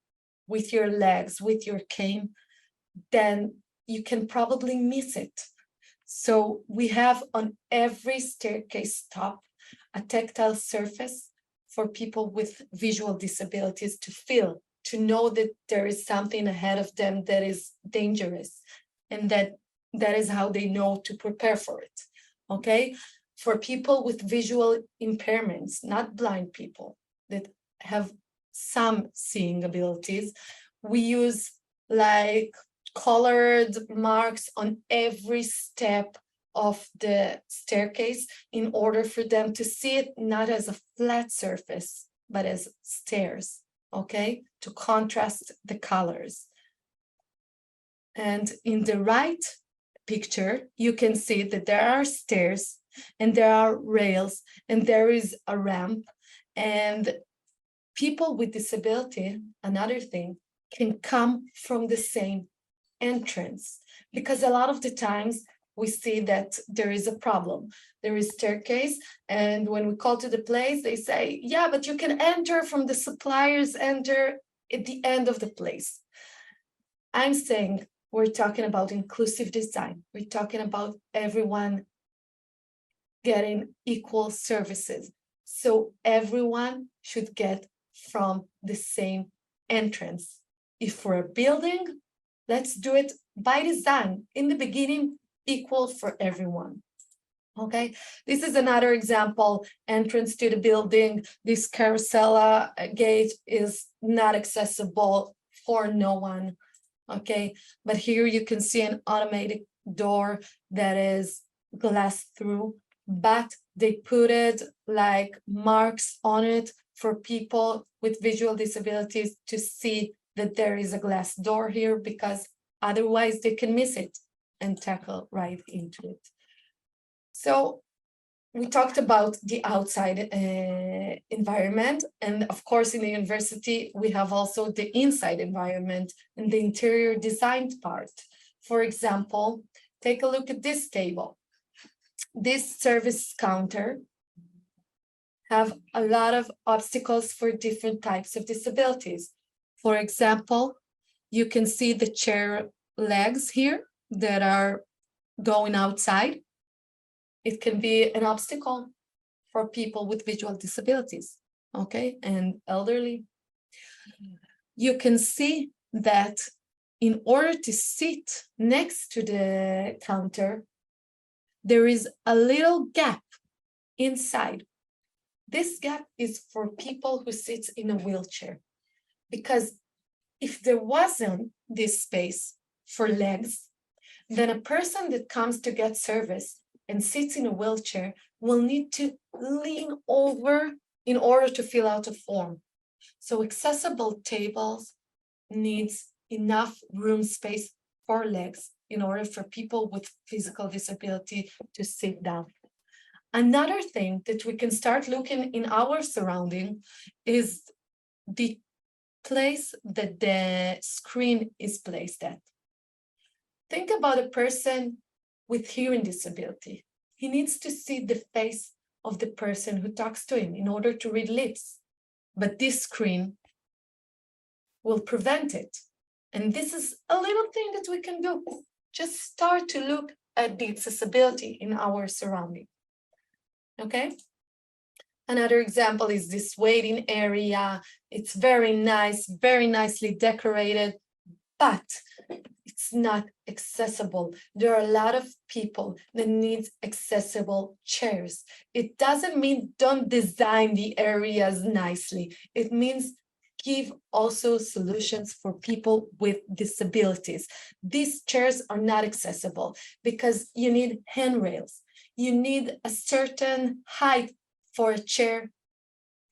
with your legs, with your cane, then you can probably miss it. So we have on every staircase top a tactile surface for people with visual disabilities to feel, to know that there is something ahead of them that is dangerous, and that is how they know to prepare for it, okay? For people with visual impairments, not blind people, that have some seeing abilities, we use like colored marks on every step of the staircase in order for them to see it not as a flat surface, but as stairs, okay? To contrast the colors. And in the right picture, you can see that there are stairs and there are rails and there is a ramp, and people with disability, another thing, can come from the same entrance, because a lot of the times we see that there is a problem. There is staircase, and when we call to the place, they say, yeah, but you can enter from the suppliers, enter at the end of the place. I'm saying we're talking about inclusive design. We're talking about everyone getting equal services. So everyone should get from the same entrance. If for a building, let's do it by design. In the beginning, equal for everyone. Okay, this is another example. Entrance to the building. This carousel gate is not accessible for no one. Okay, but here you can see an automatic door that is glass through, but they put it like marks on it for people with visual disabilities to see that there is a glass door here, because otherwise they can miss it and tackle right into it. So we talked about the outside environment, and of course in the university we have also the inside environment and the interior design part. For example, take a look at this table. This service counter have a lot of obstacles for different types of disabilities. For example, you can see the chair legs here that are going outside. It can be an obstacle for people with visual disabilities, okay, and elderly. You can see that in order to sit next to the counter, there is a little gap inside. This gap is for people who sit in a wheelchair, because if there wasn't this space for legs, then a person that comes to get service and sits in a wheelchair will need to lean over in order to fill out a form. So accessible tables needs enough room space for legs in order for people with physical disability to sit down. Another thing that we can start looking in our surrounding is the place that the screen is placed at. Think about a person with hearing disability. He needs to see the face of the person who talks to him in order to read lips. But this screen will prevent it. And this is a little thing that we can do. Just start to look at the accessibility in our surrounding. Okay? Another example is this waiting area. It's very nice, very nicely decorated, but it's not accessible. There are a lot of people that need accessible chairs. It doesn't mean don't design the areas nicely. It means give also solutions for people with disabilities. These chairs are not accessible because you need handrails. You need a certain height for a chair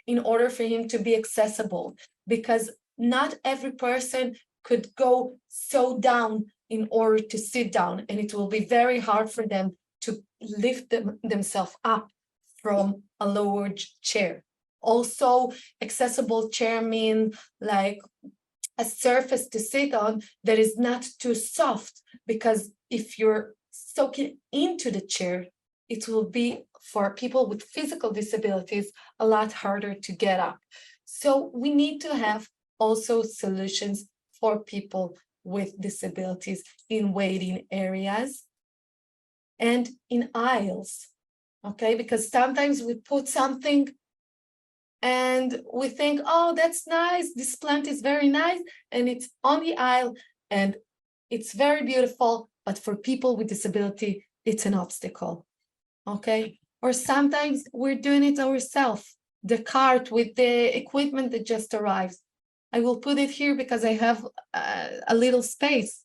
in order for him to be accessible, because not every person could go so down in order to sit down, and it will be very hard for them to lift themselves up from a lower chair. Also, accessible chair mean like a surface to sit on that is not too soft, because if you're soaking into the chair, it will be for people with physical disabilities a lot harder to get up. So we need to have also solutions for people with disabilities in waiting areas and in aisles, okay? Because sometimes we put something and we think, oh, that's nice, this plant is very nice, and it's on the aisle and it's very beautiful, but for people with disability, it's an obstacle, okay? Or sometimes we're doing it ourselves, the cart with the equipment that just arrived. I will put it here because I have a little space,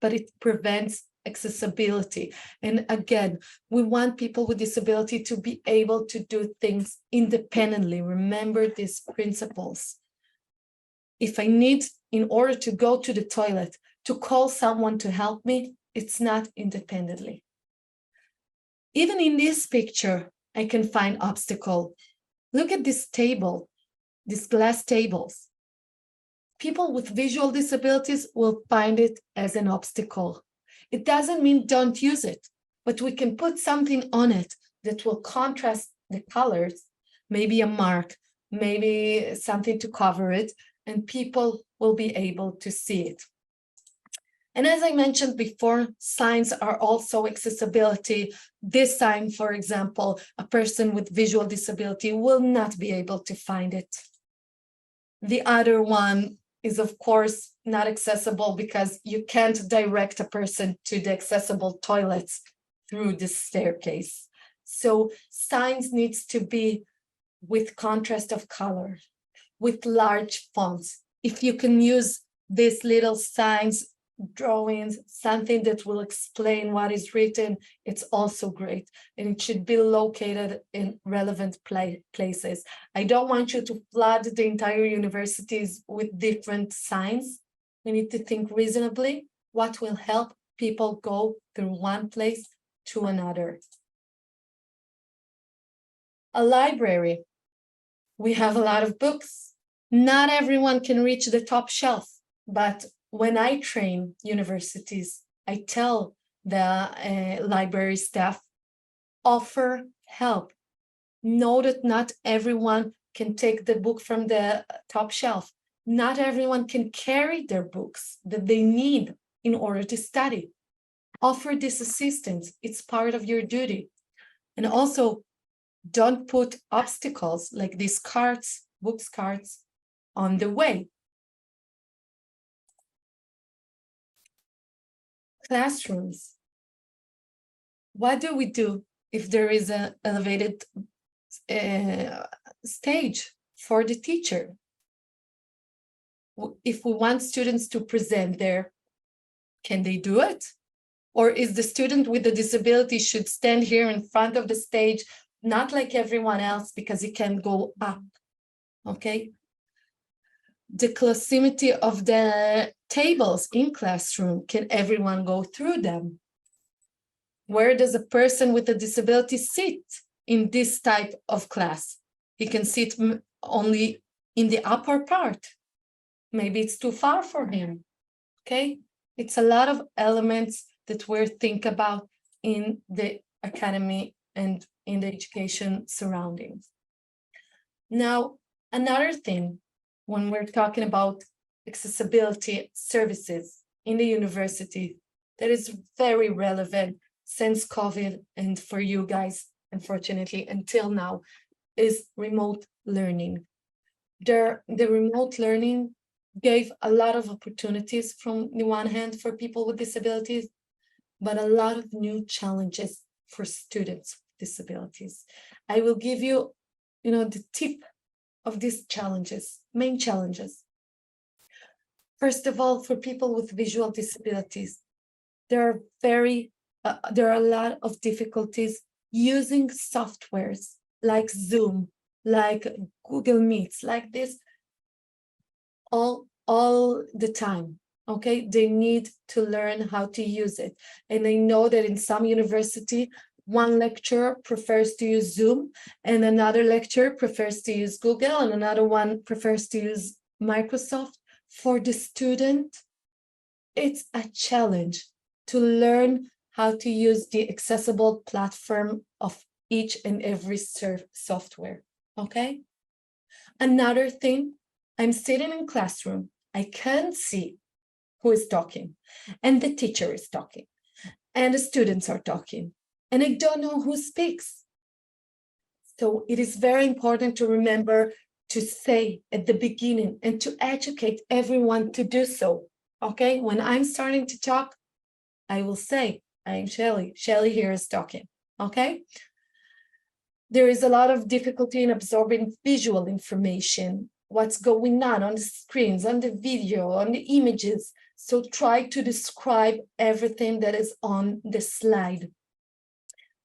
but it prevents accessibility. And again, we want people with disability to be able to do things independently. Remember these principles. If I need, in order to go to the toilet, to call someone to help me, it's not independently. Even in this picture, I can find obstacle. Look at this table, these glass tables. People with visual disabilities will find it as an obstacle. It doesn't mean don't use it, but we can put something on it that will contrast the colors, maybe a mark, maybe something to cover it, and people will be able to see it. And as I mentioned before, signs are also accessibility. This sign, for example, a person with visual disability will not be able to find it. The other one is, of course, not accessible because you can't direct a person to the accessible toilets through the staircase. So signs needs to be with contrast of color, with large fonts. If you can use these little signs, drawings, something that will explain what is written, it's also great. And it should be located in relevant places. I don't want you to flood the entire universities with different signs. We need to think reasonably what will help people go through one place to another. A library. We have a lot of books. Not everyone can reach the top shelf, but when I train universities, I tell the library staff, offer help. Know that not everyone can take the book from the top shelf. Not everyone can carry their books that they need in order to study. Offer this assistance. It's part of your duty. And also, don't put obstacles like these carts, books carts, on the way. Classrooms. What do we do if there is an elevated stage for the teacher? If we want students to present there, can they do it? Or is the student with the disability should stand here in front of the stage, not like everyone else because he can go up, okay? The proximity of the tables in classroom, can everyone go through them? Where does a person with a disability sit in this type of class? He can sit only in the upper part. Maybe it's too far for him, okay? It's a lot of elements that we're thinking about in the academy and in the education surroundings. Now, another thing, when we're talking about accessibility services in the university, that is very relevant since COVID, and for you guys, unfortunately, until now, is remote learning. The remote learning gave a lot of opportunities from the one hand for people with disabilities, but a lot of new challenges for students with disabilities. I will give you, the tip of these challenges, main challenges. First of all, for people with visual disabilities, there are a lot of difficulties using softwares like Zoom, like Google Meets, like this, all the time, okay? They need to learn how to use it. And I know that in some university, one lecturer prefers to use Zoom, and another lecturer prefers to use Google, and another one prefers to use Microsoft. For the student, it's a challenge to learn how to use the accessible platform of each and every software, okay? Another thing, I'm sitting in classroom, I can't see who is talking, and the teacher is talking, and the students are talking, and I don't know who speaks. So it is very important to remember to say at the beginning and to educate everyone to do so, okay? When I'm starting to talk, I will say, I'm Shelly. Shelly here is talking, okay? There is a lot of difficulty in absorbing visual information, what's going on the screens, on the video, on the images. So try to describe everything that is on the slide.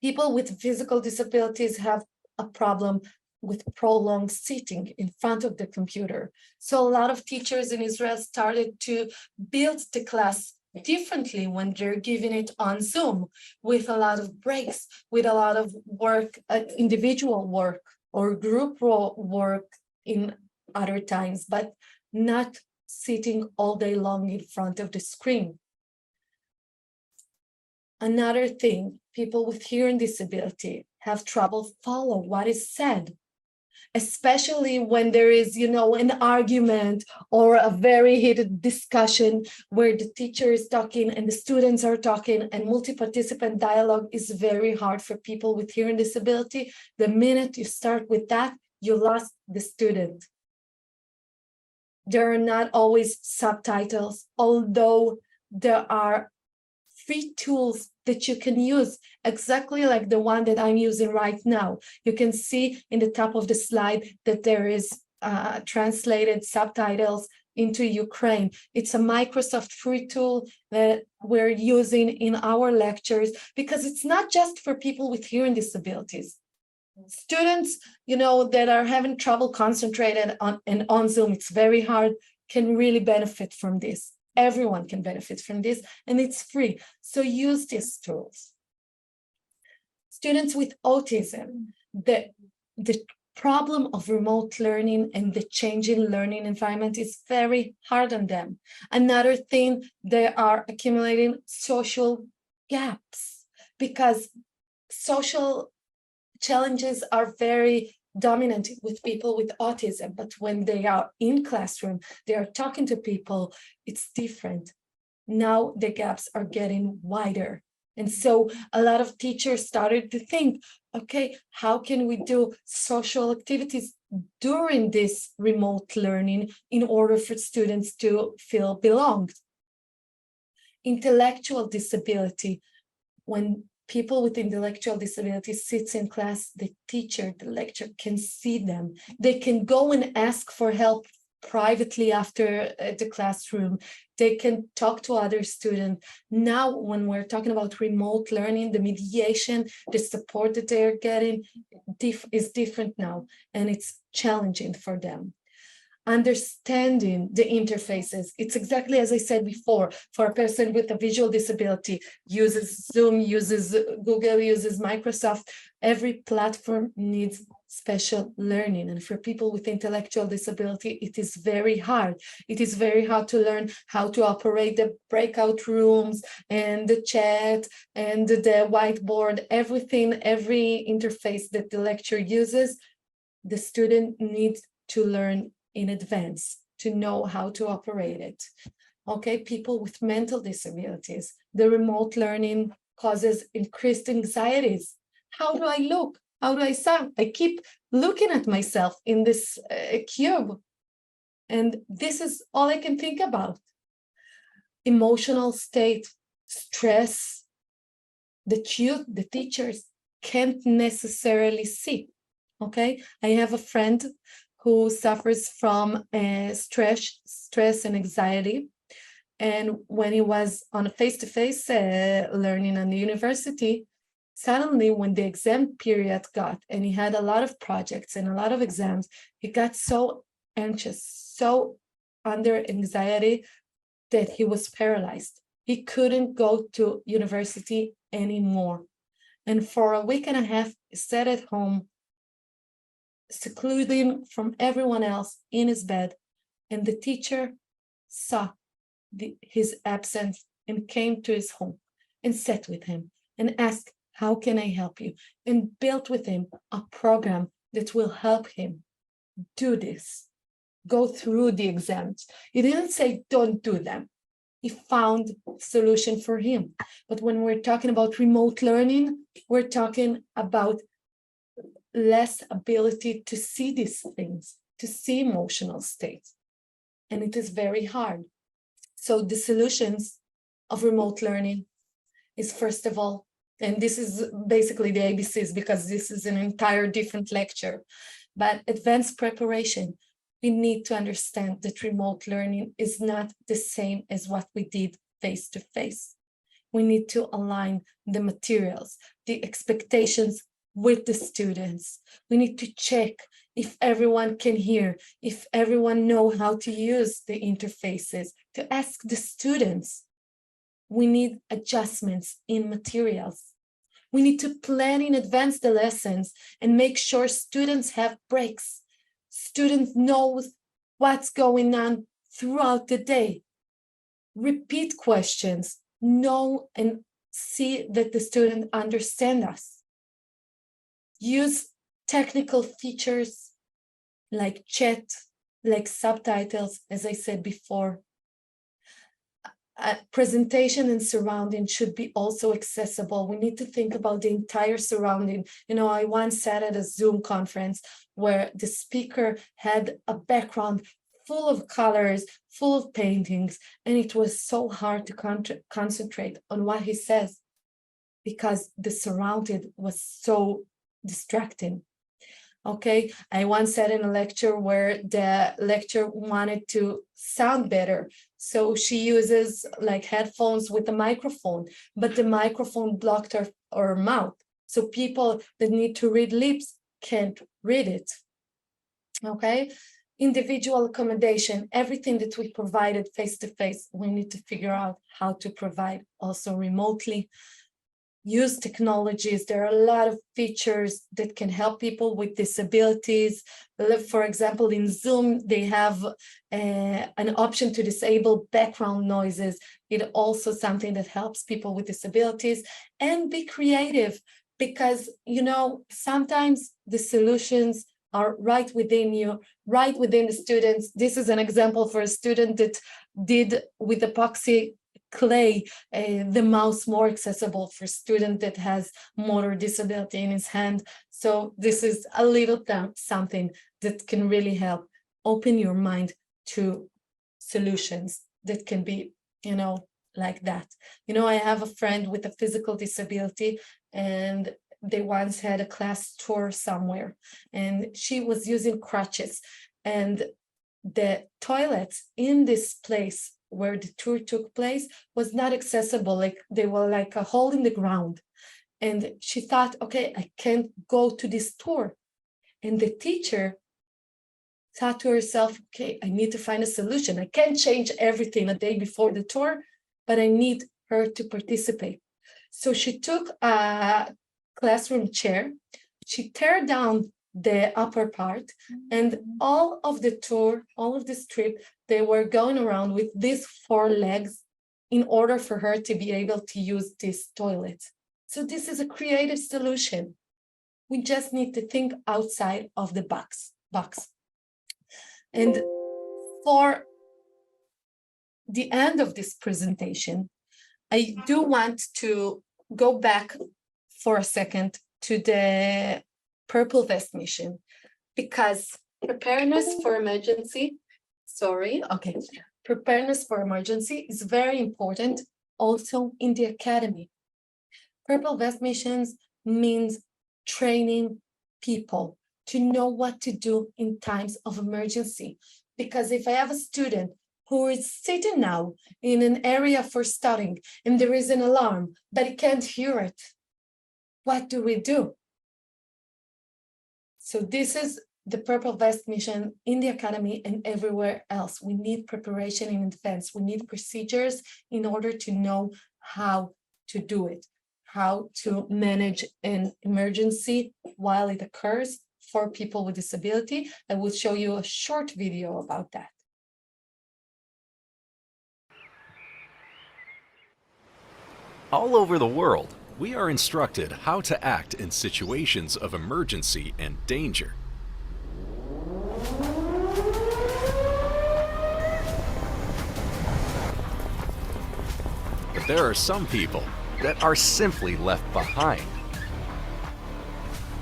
People with physical disabilities have a problem with prolonged sitting in front of the computer. So a lot of teachers in Israel started to build the class differently when they're giving it on Zoom, with a lot of breaks, with a lot of work, individual work or group work in other times, but not sitting all day long in front of the screen. Another thing, people with hearing disability have trouble follow what is said, especially when there is, an argument or a very heated discussion where the teacher is talking and the students are talking, and multi-participant dialogue is very hard for people with hearing disability. The minute you start with that, you lost the student. There are not always subtitles, although there are free tools that you can use, exactly like the one that I'm using right now. You can see in the top of the slide that there is translated subtitles into Ukraine. It's a Microsoft free tool that we're using in our lectures, because it's not just for people with hearing disabilities. Students, that are having trouble concentrating on Zoom, it's very hard, can really benefit from this. Everyone can benefit from this, and it's free. So use these tools. Students with autism, the problem of remote learning and the changing learning environment is very hard on them. Another thing, they are accumulating social gaps because social challenges are very dominant with people with autism, but when they are in classroom, they are talking to people, it's different. Now the gaps are getting wider. And so a lot of teachers started to think, okay, how can we do social activities during this remote learning in order for students to feel belonged? Intellectual disability. When people with intellectual disability sits in class, the teacher, the lecturer can see them. They can go and ask for help privately after the classroom. They can talk to other students. Now, when we're talking about remote learning, the mediation, the support that they're getting is different now, and it's challenging for them. Understanding the interfaces. It's exactly as I said before, for a person with a visual disability, uses Zoom, uses Google, uses Microsoft. Every platform needs special learning. And for people with intellectual disability, it is very hard. It is very hard to learn how to operate the breakout rooms and the chat and the whiteboard, everything, every interface that the lecturer uses, the student needs to learn in advance to know how to operate it. Okay, people with mental disabilities, the remote learning causes increased anxieties. How do I look? How do I sound? I keep looking at myself in this cube, and this is all I can think about. Emotional state, stress, the teachers can't necessarily see. Okay, I have a friend who suffers from stress and anxiety. And when he was on a face-to-face learning in the university, suddenly when the exam period got, and he had a lot of projects and a lot of exams, he got so anxious, so under anxiety that he was paralyzed. He couldn't go to university anymore. And for a week and a half, he sat at home, secluding from everyone else in his bed, and the teacher saw his absence and came to his home and sat with him and asked, how can I help you? And built with him a program that will help him do this, go through the exams. He didn't say don't do them. He found a solution for him. But when we're talking about remote learning, we're talking about less ability to see these things, to see emotional states. And it is very hard. So the solutions of remote learning is, first of all, and this is basically the ABCs because this is an entire different lecture, but advanced preparation. We need to understand that remote learning is not the same as what we did face-to-face. We need to align the materials, the expectations with the students. We need to check if everyone can hear, if everyone know how to use the interfaces, to ask the students. We need adjustments in materials. We need to plan in advance the lessons and make sure students have breaks. Students know what's going on throughout the day. Repeat questions, know and see that the student understands us. Use technical features like chat, like subtitles, as I said before. Presentation and surrounding should be also accessible. We need to think about the entire surrounding. You know, I once sat at a Zoom conference where the speaker had a background full of colors, full of paintings, and it was so hard to concentrate on what he says because the surrounding was so distracting. Okay, I once sat in a lecture where the lecturer wanted to sound better. So she uses like headphones with a microphone, but the microphone blocked her mouth. So people that need to read lips can't read it. Okay, individual accommodation, everything that we provided face-to-face, we need to figure out how to provide also remotely. use technologies. There are a lot of features that can help people with disabilities. For example, in Zoom, they have an option to disable background noises. It's also something that helps people with disabilities. And be creative, because, you know, sometimes the solutions are right within you, right within the students. This is an example for a student that did with epoxy clay the mouse more accessible for student that has motor disability in his hand. So this is a little something that can really help open your mind to solutions that can be, you know, like that. You know, I have a friend with a physical disability, and they once had a class tour somewhere, and she was using crutches, and the toilets in this place where the tour took place was not accessible. Like they were like a hole in the ground. And she thought, okay, I can't go to this tour. And the teacher thought to herself, okay, I need to find a solution. I can't change everything a day before the tour, but I need her to participate. So she took a classroom chair, she tear down the upper part, and all of the tour, all of this trip, they were going around with these 4 legs in order for her to be able to use this toilet. So this is a creative solution. We just need to think outside of the box. And for the end of this presentation, I do want to go back for a second to the Purple Vest mission, because preparedness for emergency is very important also in the academy. Purple Vest missions means training people to know what to do in times of emergency. Because if I have a student who is sitting now in an area for studying and there is an alarm, but he can't hear it, what do we do? So this is the Purple Vest mission in the academy and everywhere else. We need preparation in advance. We need procedures in order to know how to do it, how to manage an emergency while it occurs for people with disability. I will show you a short video about that. All over the world, we are instructed how to act in situations of emergency and danger. But there are some people that are simply left behind.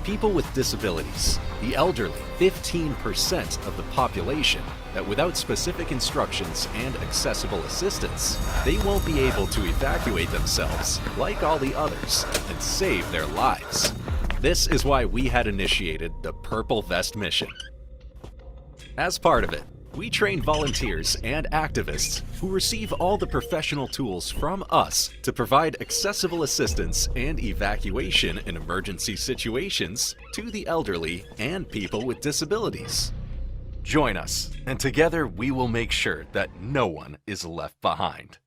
People with disabilities, the elderly, 15% of the population, that without specific instructions and accessible assistance, they won't be able to evacuate themselves like all the others and save their lives. This is why we had initiated the Purple Vest mission. As part of it, we train volunteers and activists who receive all the professional tools from us to provide accessible assistance and evacuation in emergency situations to the elderly and people with disabilities. Join us, and together we will make sure that no one is left behind.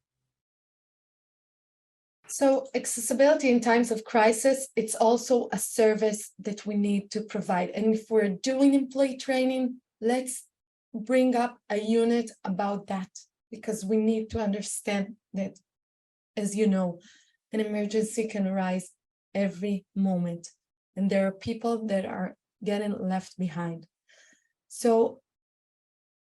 So accessibility in times of crisis, it's also a service that we need to provide. And if we're doing employee training, let's bring up a unit about that, because we need to understand that, as you know, an emergency can arise every moment, and there are people that are getting left behind. So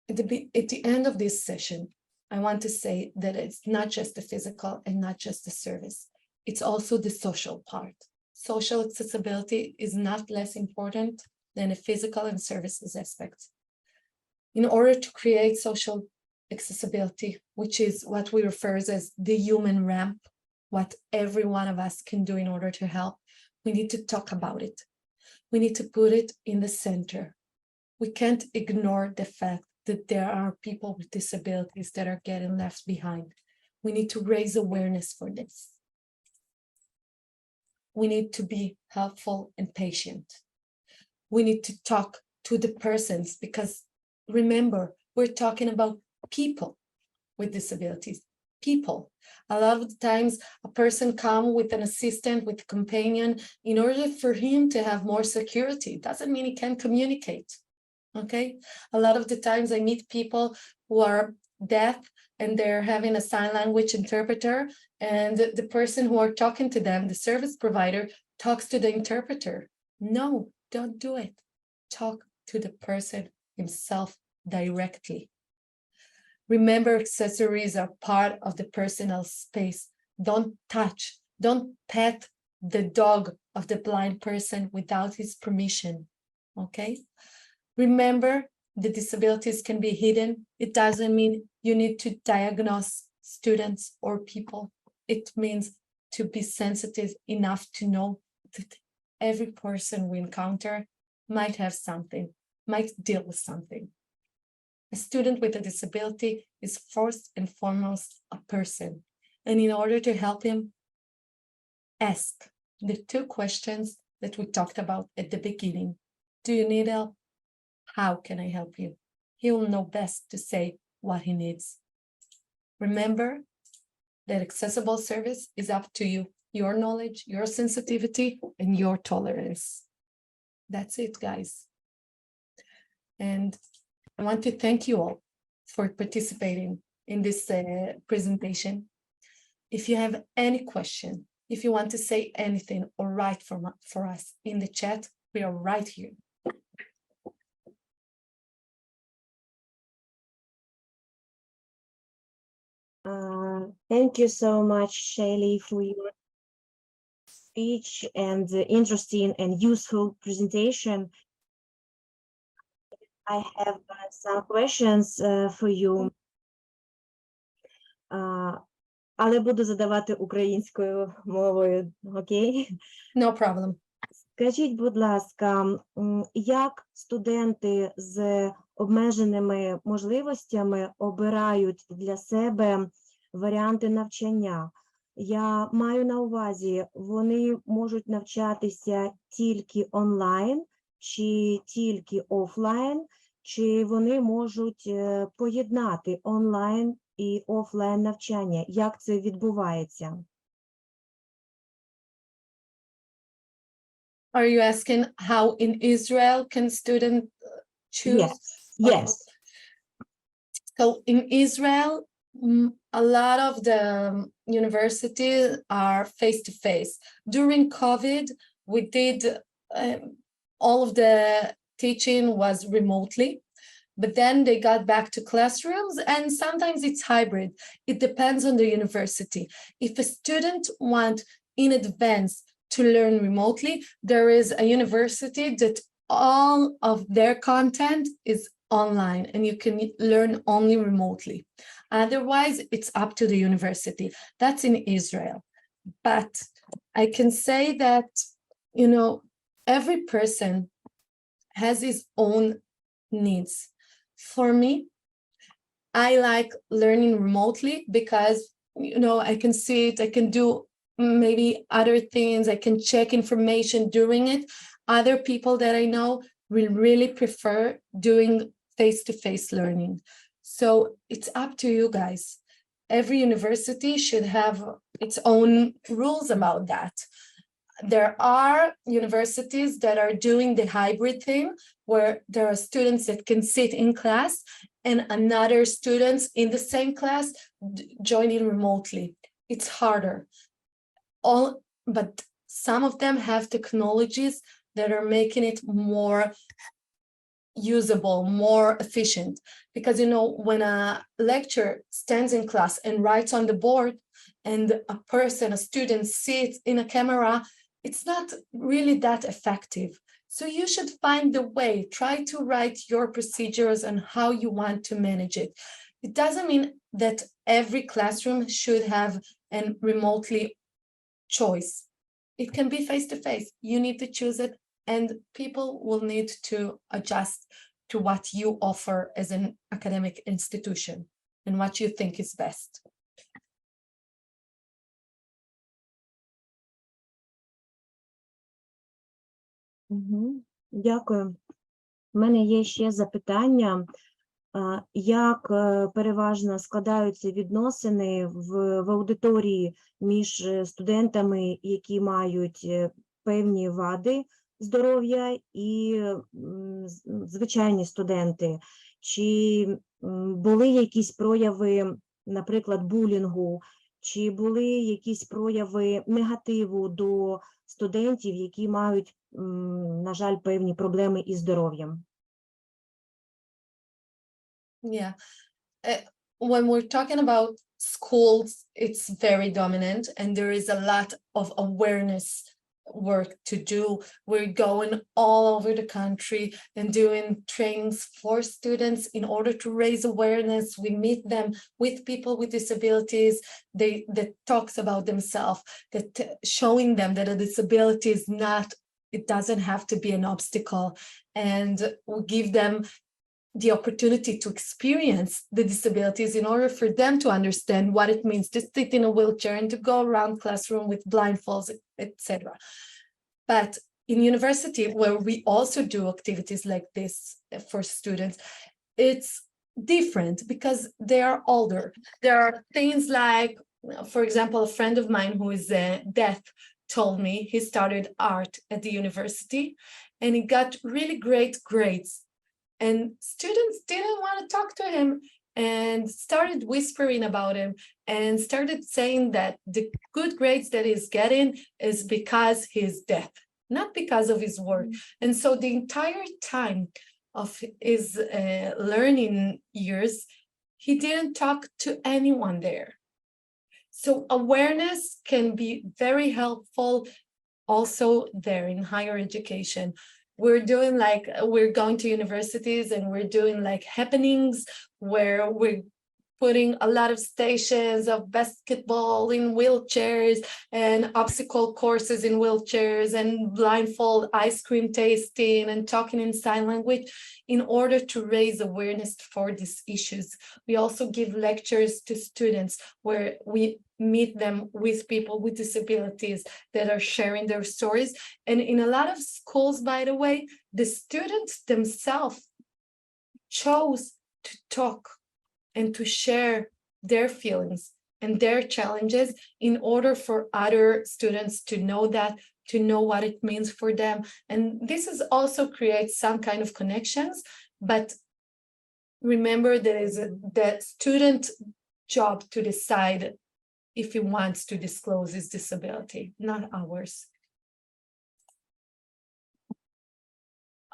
at the end of this session, I want to say that it's not just the physical and not just the service, it's also the social part. Social accessibility is not less important than the physical and services aspects. In order to create social accessibility, which is what we refer as the human ramp, what every one of us can do in order to help, we need to talk about it. We need to put it in the center. We can't ignore the fact that there are people with disabilities that are getting left behind. We need to raise awareness for this. We need to be helpful and patient. We need to talk to the persons, because remember, we're talking about people with disabilities. people. A lot of the times a person comes with an assistant, with a companion, in order for him to have more security. Doesn't mean he can communicate, okay? A lot of the times I meet people who are deaf and they're having a sign language interpreter, and the person who are talking to them, the service provider, talks to the interpreter. No, don't do it. Talk to the person himself directly. Remember, accessories are part of the personal space. Don't touch, don't pet the dog of the blind person without his permission, okay? Remember, the disabilities can be hidden. It doesn't mean you need to diagnose students or people. It means to be sensitive enough to know that every person we encounter might have something, might deal with something. A student with a disability is first and foremost a person. And in order to help him, ask the 2 questions that we talked about at the beginning. Do you need help? How can I help you? He will know best to say what he needs. Remember that accessible service is up to you, your knowledge, your sensitivity, and your tolerance. That's it, guys. And I want to thank you all for participating in this presentation. If you have any question, if you want to say anything or write for us in the chat, we are right here. Thank you so much, Shelly, for your speech and the interesting and useful presentation. I have some questions for you, але буду задавати українською мовою, окей? No problem. Скажіть, будь ласка, як студенти з обмеженими можливостями обирають для себе варіанти навчання? Я маю на увазі, вони можуть навчатися тільки онлайн, чи тільки офлайн, чи вони можуть поєднати онлайн і офлайн навчання? Як це відбувається? Are you asking how in Israel can students choose? Yes. So in Israel, a lot of the universities are face-to-face. During COVID, we did all of the teaching was remotely, but then they got back to classrooms, and sometimes it's hybrid. It depends on the university. If a student wants in advance to learn remotely, there is a university that all of their content is online and you can learn only remotely. Otherwise, it's up to the university. That's in Israel. But I can say that, you know, every person has his own needs. For me, I like learning remotely because, you know, I can see it, I can do maybe other things, I can check information during it. Other people that I know will really prefer doing face-to-face learning. So it's up to you guys. Every university should have its own rules about that. There are universities that are doing the hybrid thing where there are students that can sit in class and another students in the same class joining remotely. It's harder. But some of them have technologies that are making it more usable, more efficient. Because, you know, when a lecturer stands in class and writes on the board and a person, a student sits in a camera, it's not really that effective. So you should find the way, try to write your procedures and how you want to manage it. It doesn't mean that every classroom should have a remotely choice. It can be face-to-face. You need to choose it, and people will need to adjust to what you offer as an academic institution and what you think is best. Дякую. У мене є ще запитання. як переважно складаються відносини в аудиторії між студентами, які мають певні вади здоров'я, і звичайні студенти. Чи були якісь прояви, наприклад, булінгу, чи були якісь прояви негативу до студентів, які мають, на жаль, певні проблеми із здоров'ям? Yeah. When we're talking about schools, it's very dominant, and there is a lot of awareness work to do. We're going all over the country and doing trainings for students in order to raise awareness. We meet them with people with disabilities that talks about themselves, that showing them that a disability is not, it doesn't have to be an obstacle, and we give them the opportunity to experience the disabilities in order for them to understand what it means to sit in a wheelchair and to go around classroom with blindfolds, etc. But in university, where we also do activities like this for students, it's different because they are older. There are things like, for example, a friend of mine who is deaf told me he started art at the university and he got really great grades. And students didn't want to talk to him and started whispering about him and started saying that the good grades that he's getting is because he's deaf, not because of his work. And so the entire time of his learning years, he didn't talk to anyone there. So awareness can be very helpful also there in higher education. We're doing we're going to universities and we're doing happenings where we're putting a lot of stations of basketball in wheelchairs and obstacle courses in wheelchairs and blindfold ice cream tasting and talking in sign language in order to raise awareness for these issues. We also give lectures to students where we meet them with people with disabilities that are sharing their stories. And in a lot of schools, by the way, the students themselves chose to talk and to share their feelings and their challenges in order for other students to know that, to know what it means for them. And this is also creates some kind of connections, but remember there is the student job to decide if he wants to disclose his disability, not ours.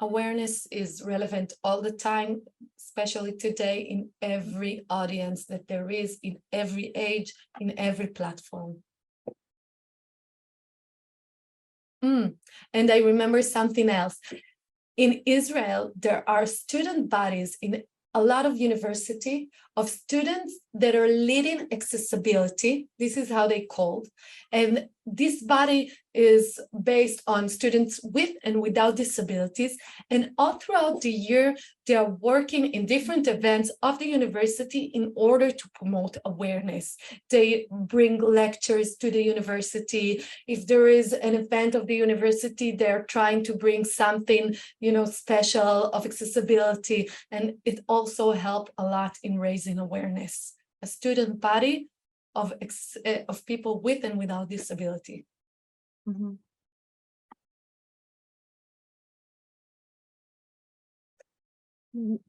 Awareness is relevant all the time, especially today in every audience that there is, in every age, in every platform. And I remember something else. In Israel, there are student bodies in a lot of university of students that are leading accessibility. This is how they called. And this body is based on students with and without disabilities. And all throughout the year, they are working in different events of the university in order to promote awareness. They bring lectures to the university. If there is an event of the university, they're trying to bring something, special of accessibility. And it also helped a lot in raising awareness. A student body of people with and without disability.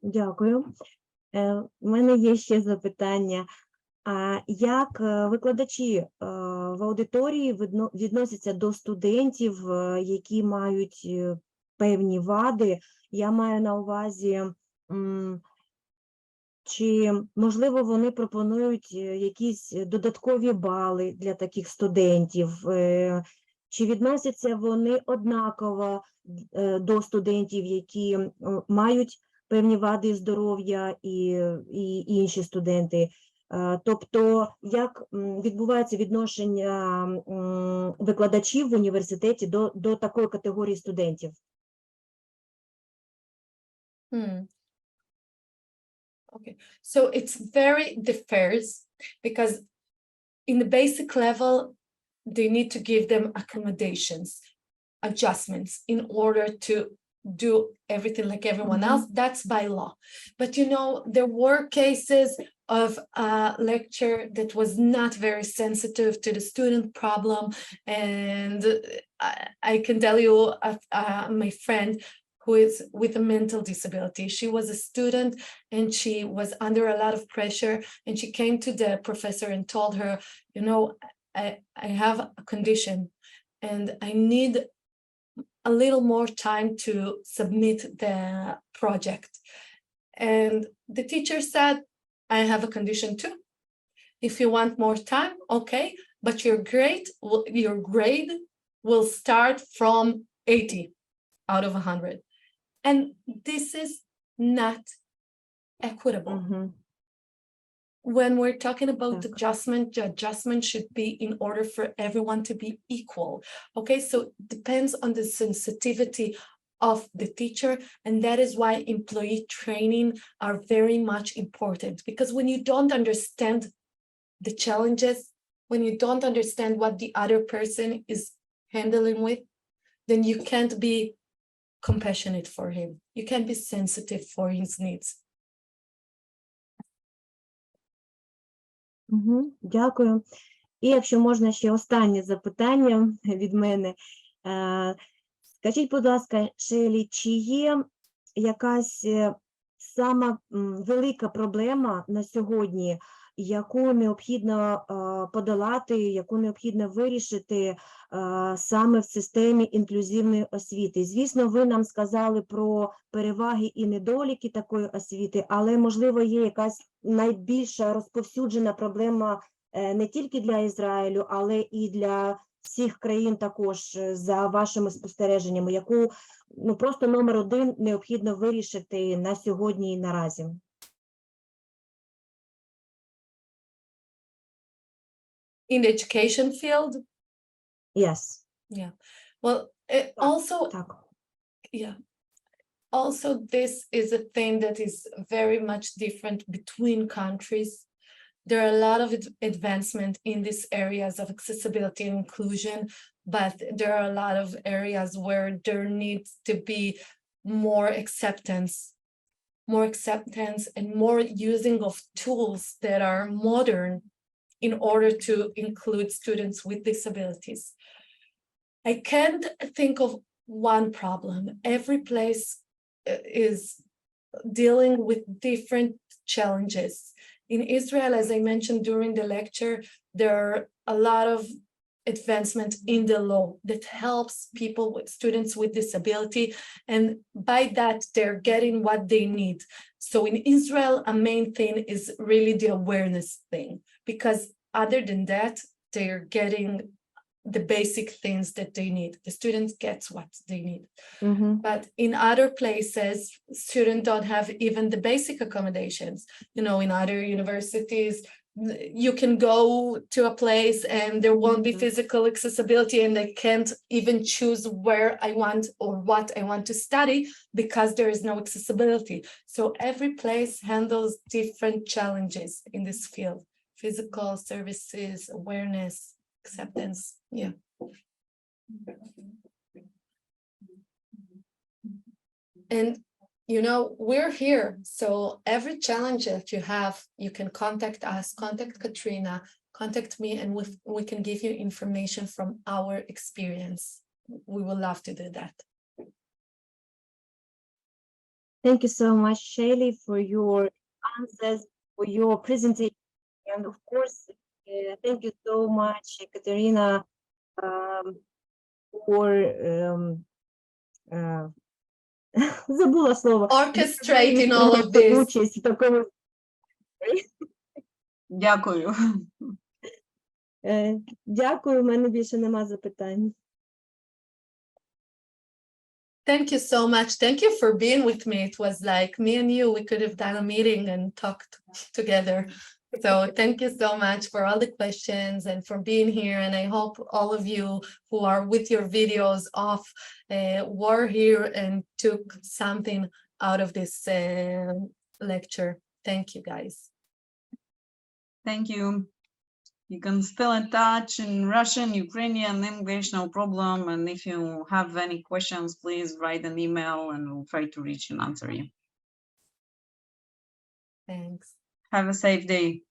Дякую. У мене є ще запитання. Як викладачі в аудиторії відносяться до студентів, які мають певні вади? Я маю на увазі, чи, можливо, вони пропонують якісь додаткові бали для таких студентів? Чи відносяться вони однаково до студентів, які мають певні вади здоров'я і інші студенти? Тобто, як відбувається відношення викладачів в університеті до такої категорії студентів? Okay, so it's very differs because in the basic level, they need to give them accommodations, adjustments in order to do everything like everyone else. That's by law. But you know, there were cases of a lecture that was not very sensitive to the student problem. And I can tell you, my friend who is with a mental disability, she was a student and she was under a lot of pressure, and she came to the professor and told her, you know, I have a condition and I need a little more time to submit the project. And the teacher said, I have a condition too. If you want more time, okay, but your grade will start from 80 out of 100. And this is not equitable. When we're talking about adjustment, the adjustment should be in order for everyone to be equal. Okay, so it depends on the sensitivity of the teacher, and that is why employee training are very much important, because when you don't understand the challenges, when you don't understand what the other person is handling with, then you can't be compassionate for him. You can't be sensitive for his needs. Дякую. І якщо можна, ще останнє запитання від мене. Скажіть, будь ласка, Шелі, чи є якась сама велика проблема на сьогодні, яку необхідно подолати, яку необхідно вирішити саме в системі інклюзивної освіти? Звісно, ви нам сказали про переваги і недоліки такої освіти, але, можливо, є якась найбільша розповсюджена проблема не тільки для Ізраїлю, але і для всіх країн також, за вашими спостереженнями, яку просто номер один необхідно вирішити на сьогодні і наразі? In the education field? Yes. Yeah. Well, also this is a thing that is very much different between countries. There are a lot of advancement in these areas of accessibility and inclusion, but there are a lot of areas where there needs to be more acceptance and more using of tools that are modern in order to include students with disabilities. I can't think of one problem. Every place is dealing with different challenges. In Israel, as I mentioned during the lecture, there are a lot of advancement in the law that helps people with students with disability, and by that they're getting what they need. So in Israel, a main thing is really the awareness thing, because other than that, they're getting the basic things that they need. The students get what they need. But in other places, students don't have even the basic accommodations. You know, in other universities, you can go to a place and there won't be physical accessibility, and they can't even choose where I want or what I want to study because there is no accessibility. So every place handles different challenges in this field: physical services, awareness, acceptance. Yeah. And you know, we're here, so every challenge that you have, you can contact us, contact Katarina, contact me, and we can give you information from our experience. We would love to do that. Thank you so much, Shelly, for your answers, for your presentation, and of course, thank you so much, Katarina, for забула слово. Orchestrating all of this. Участь в такому. Дякую. Дякую, в мене більше нема запитань. Thank you so much. Thank you for being with me. It was like me and you, we could have done a meeting and talked together. So thank you so much for all the questions and for being here. And I hope all of you who are with your videos off were here and took something out of this lecture. Thank you, guys. Thank you. You can still in touch in Russian, Ukrainian, English, no problem. And if you have any questions, please write an email and we'll try to reach and answer you. Thanks. Have a safe day.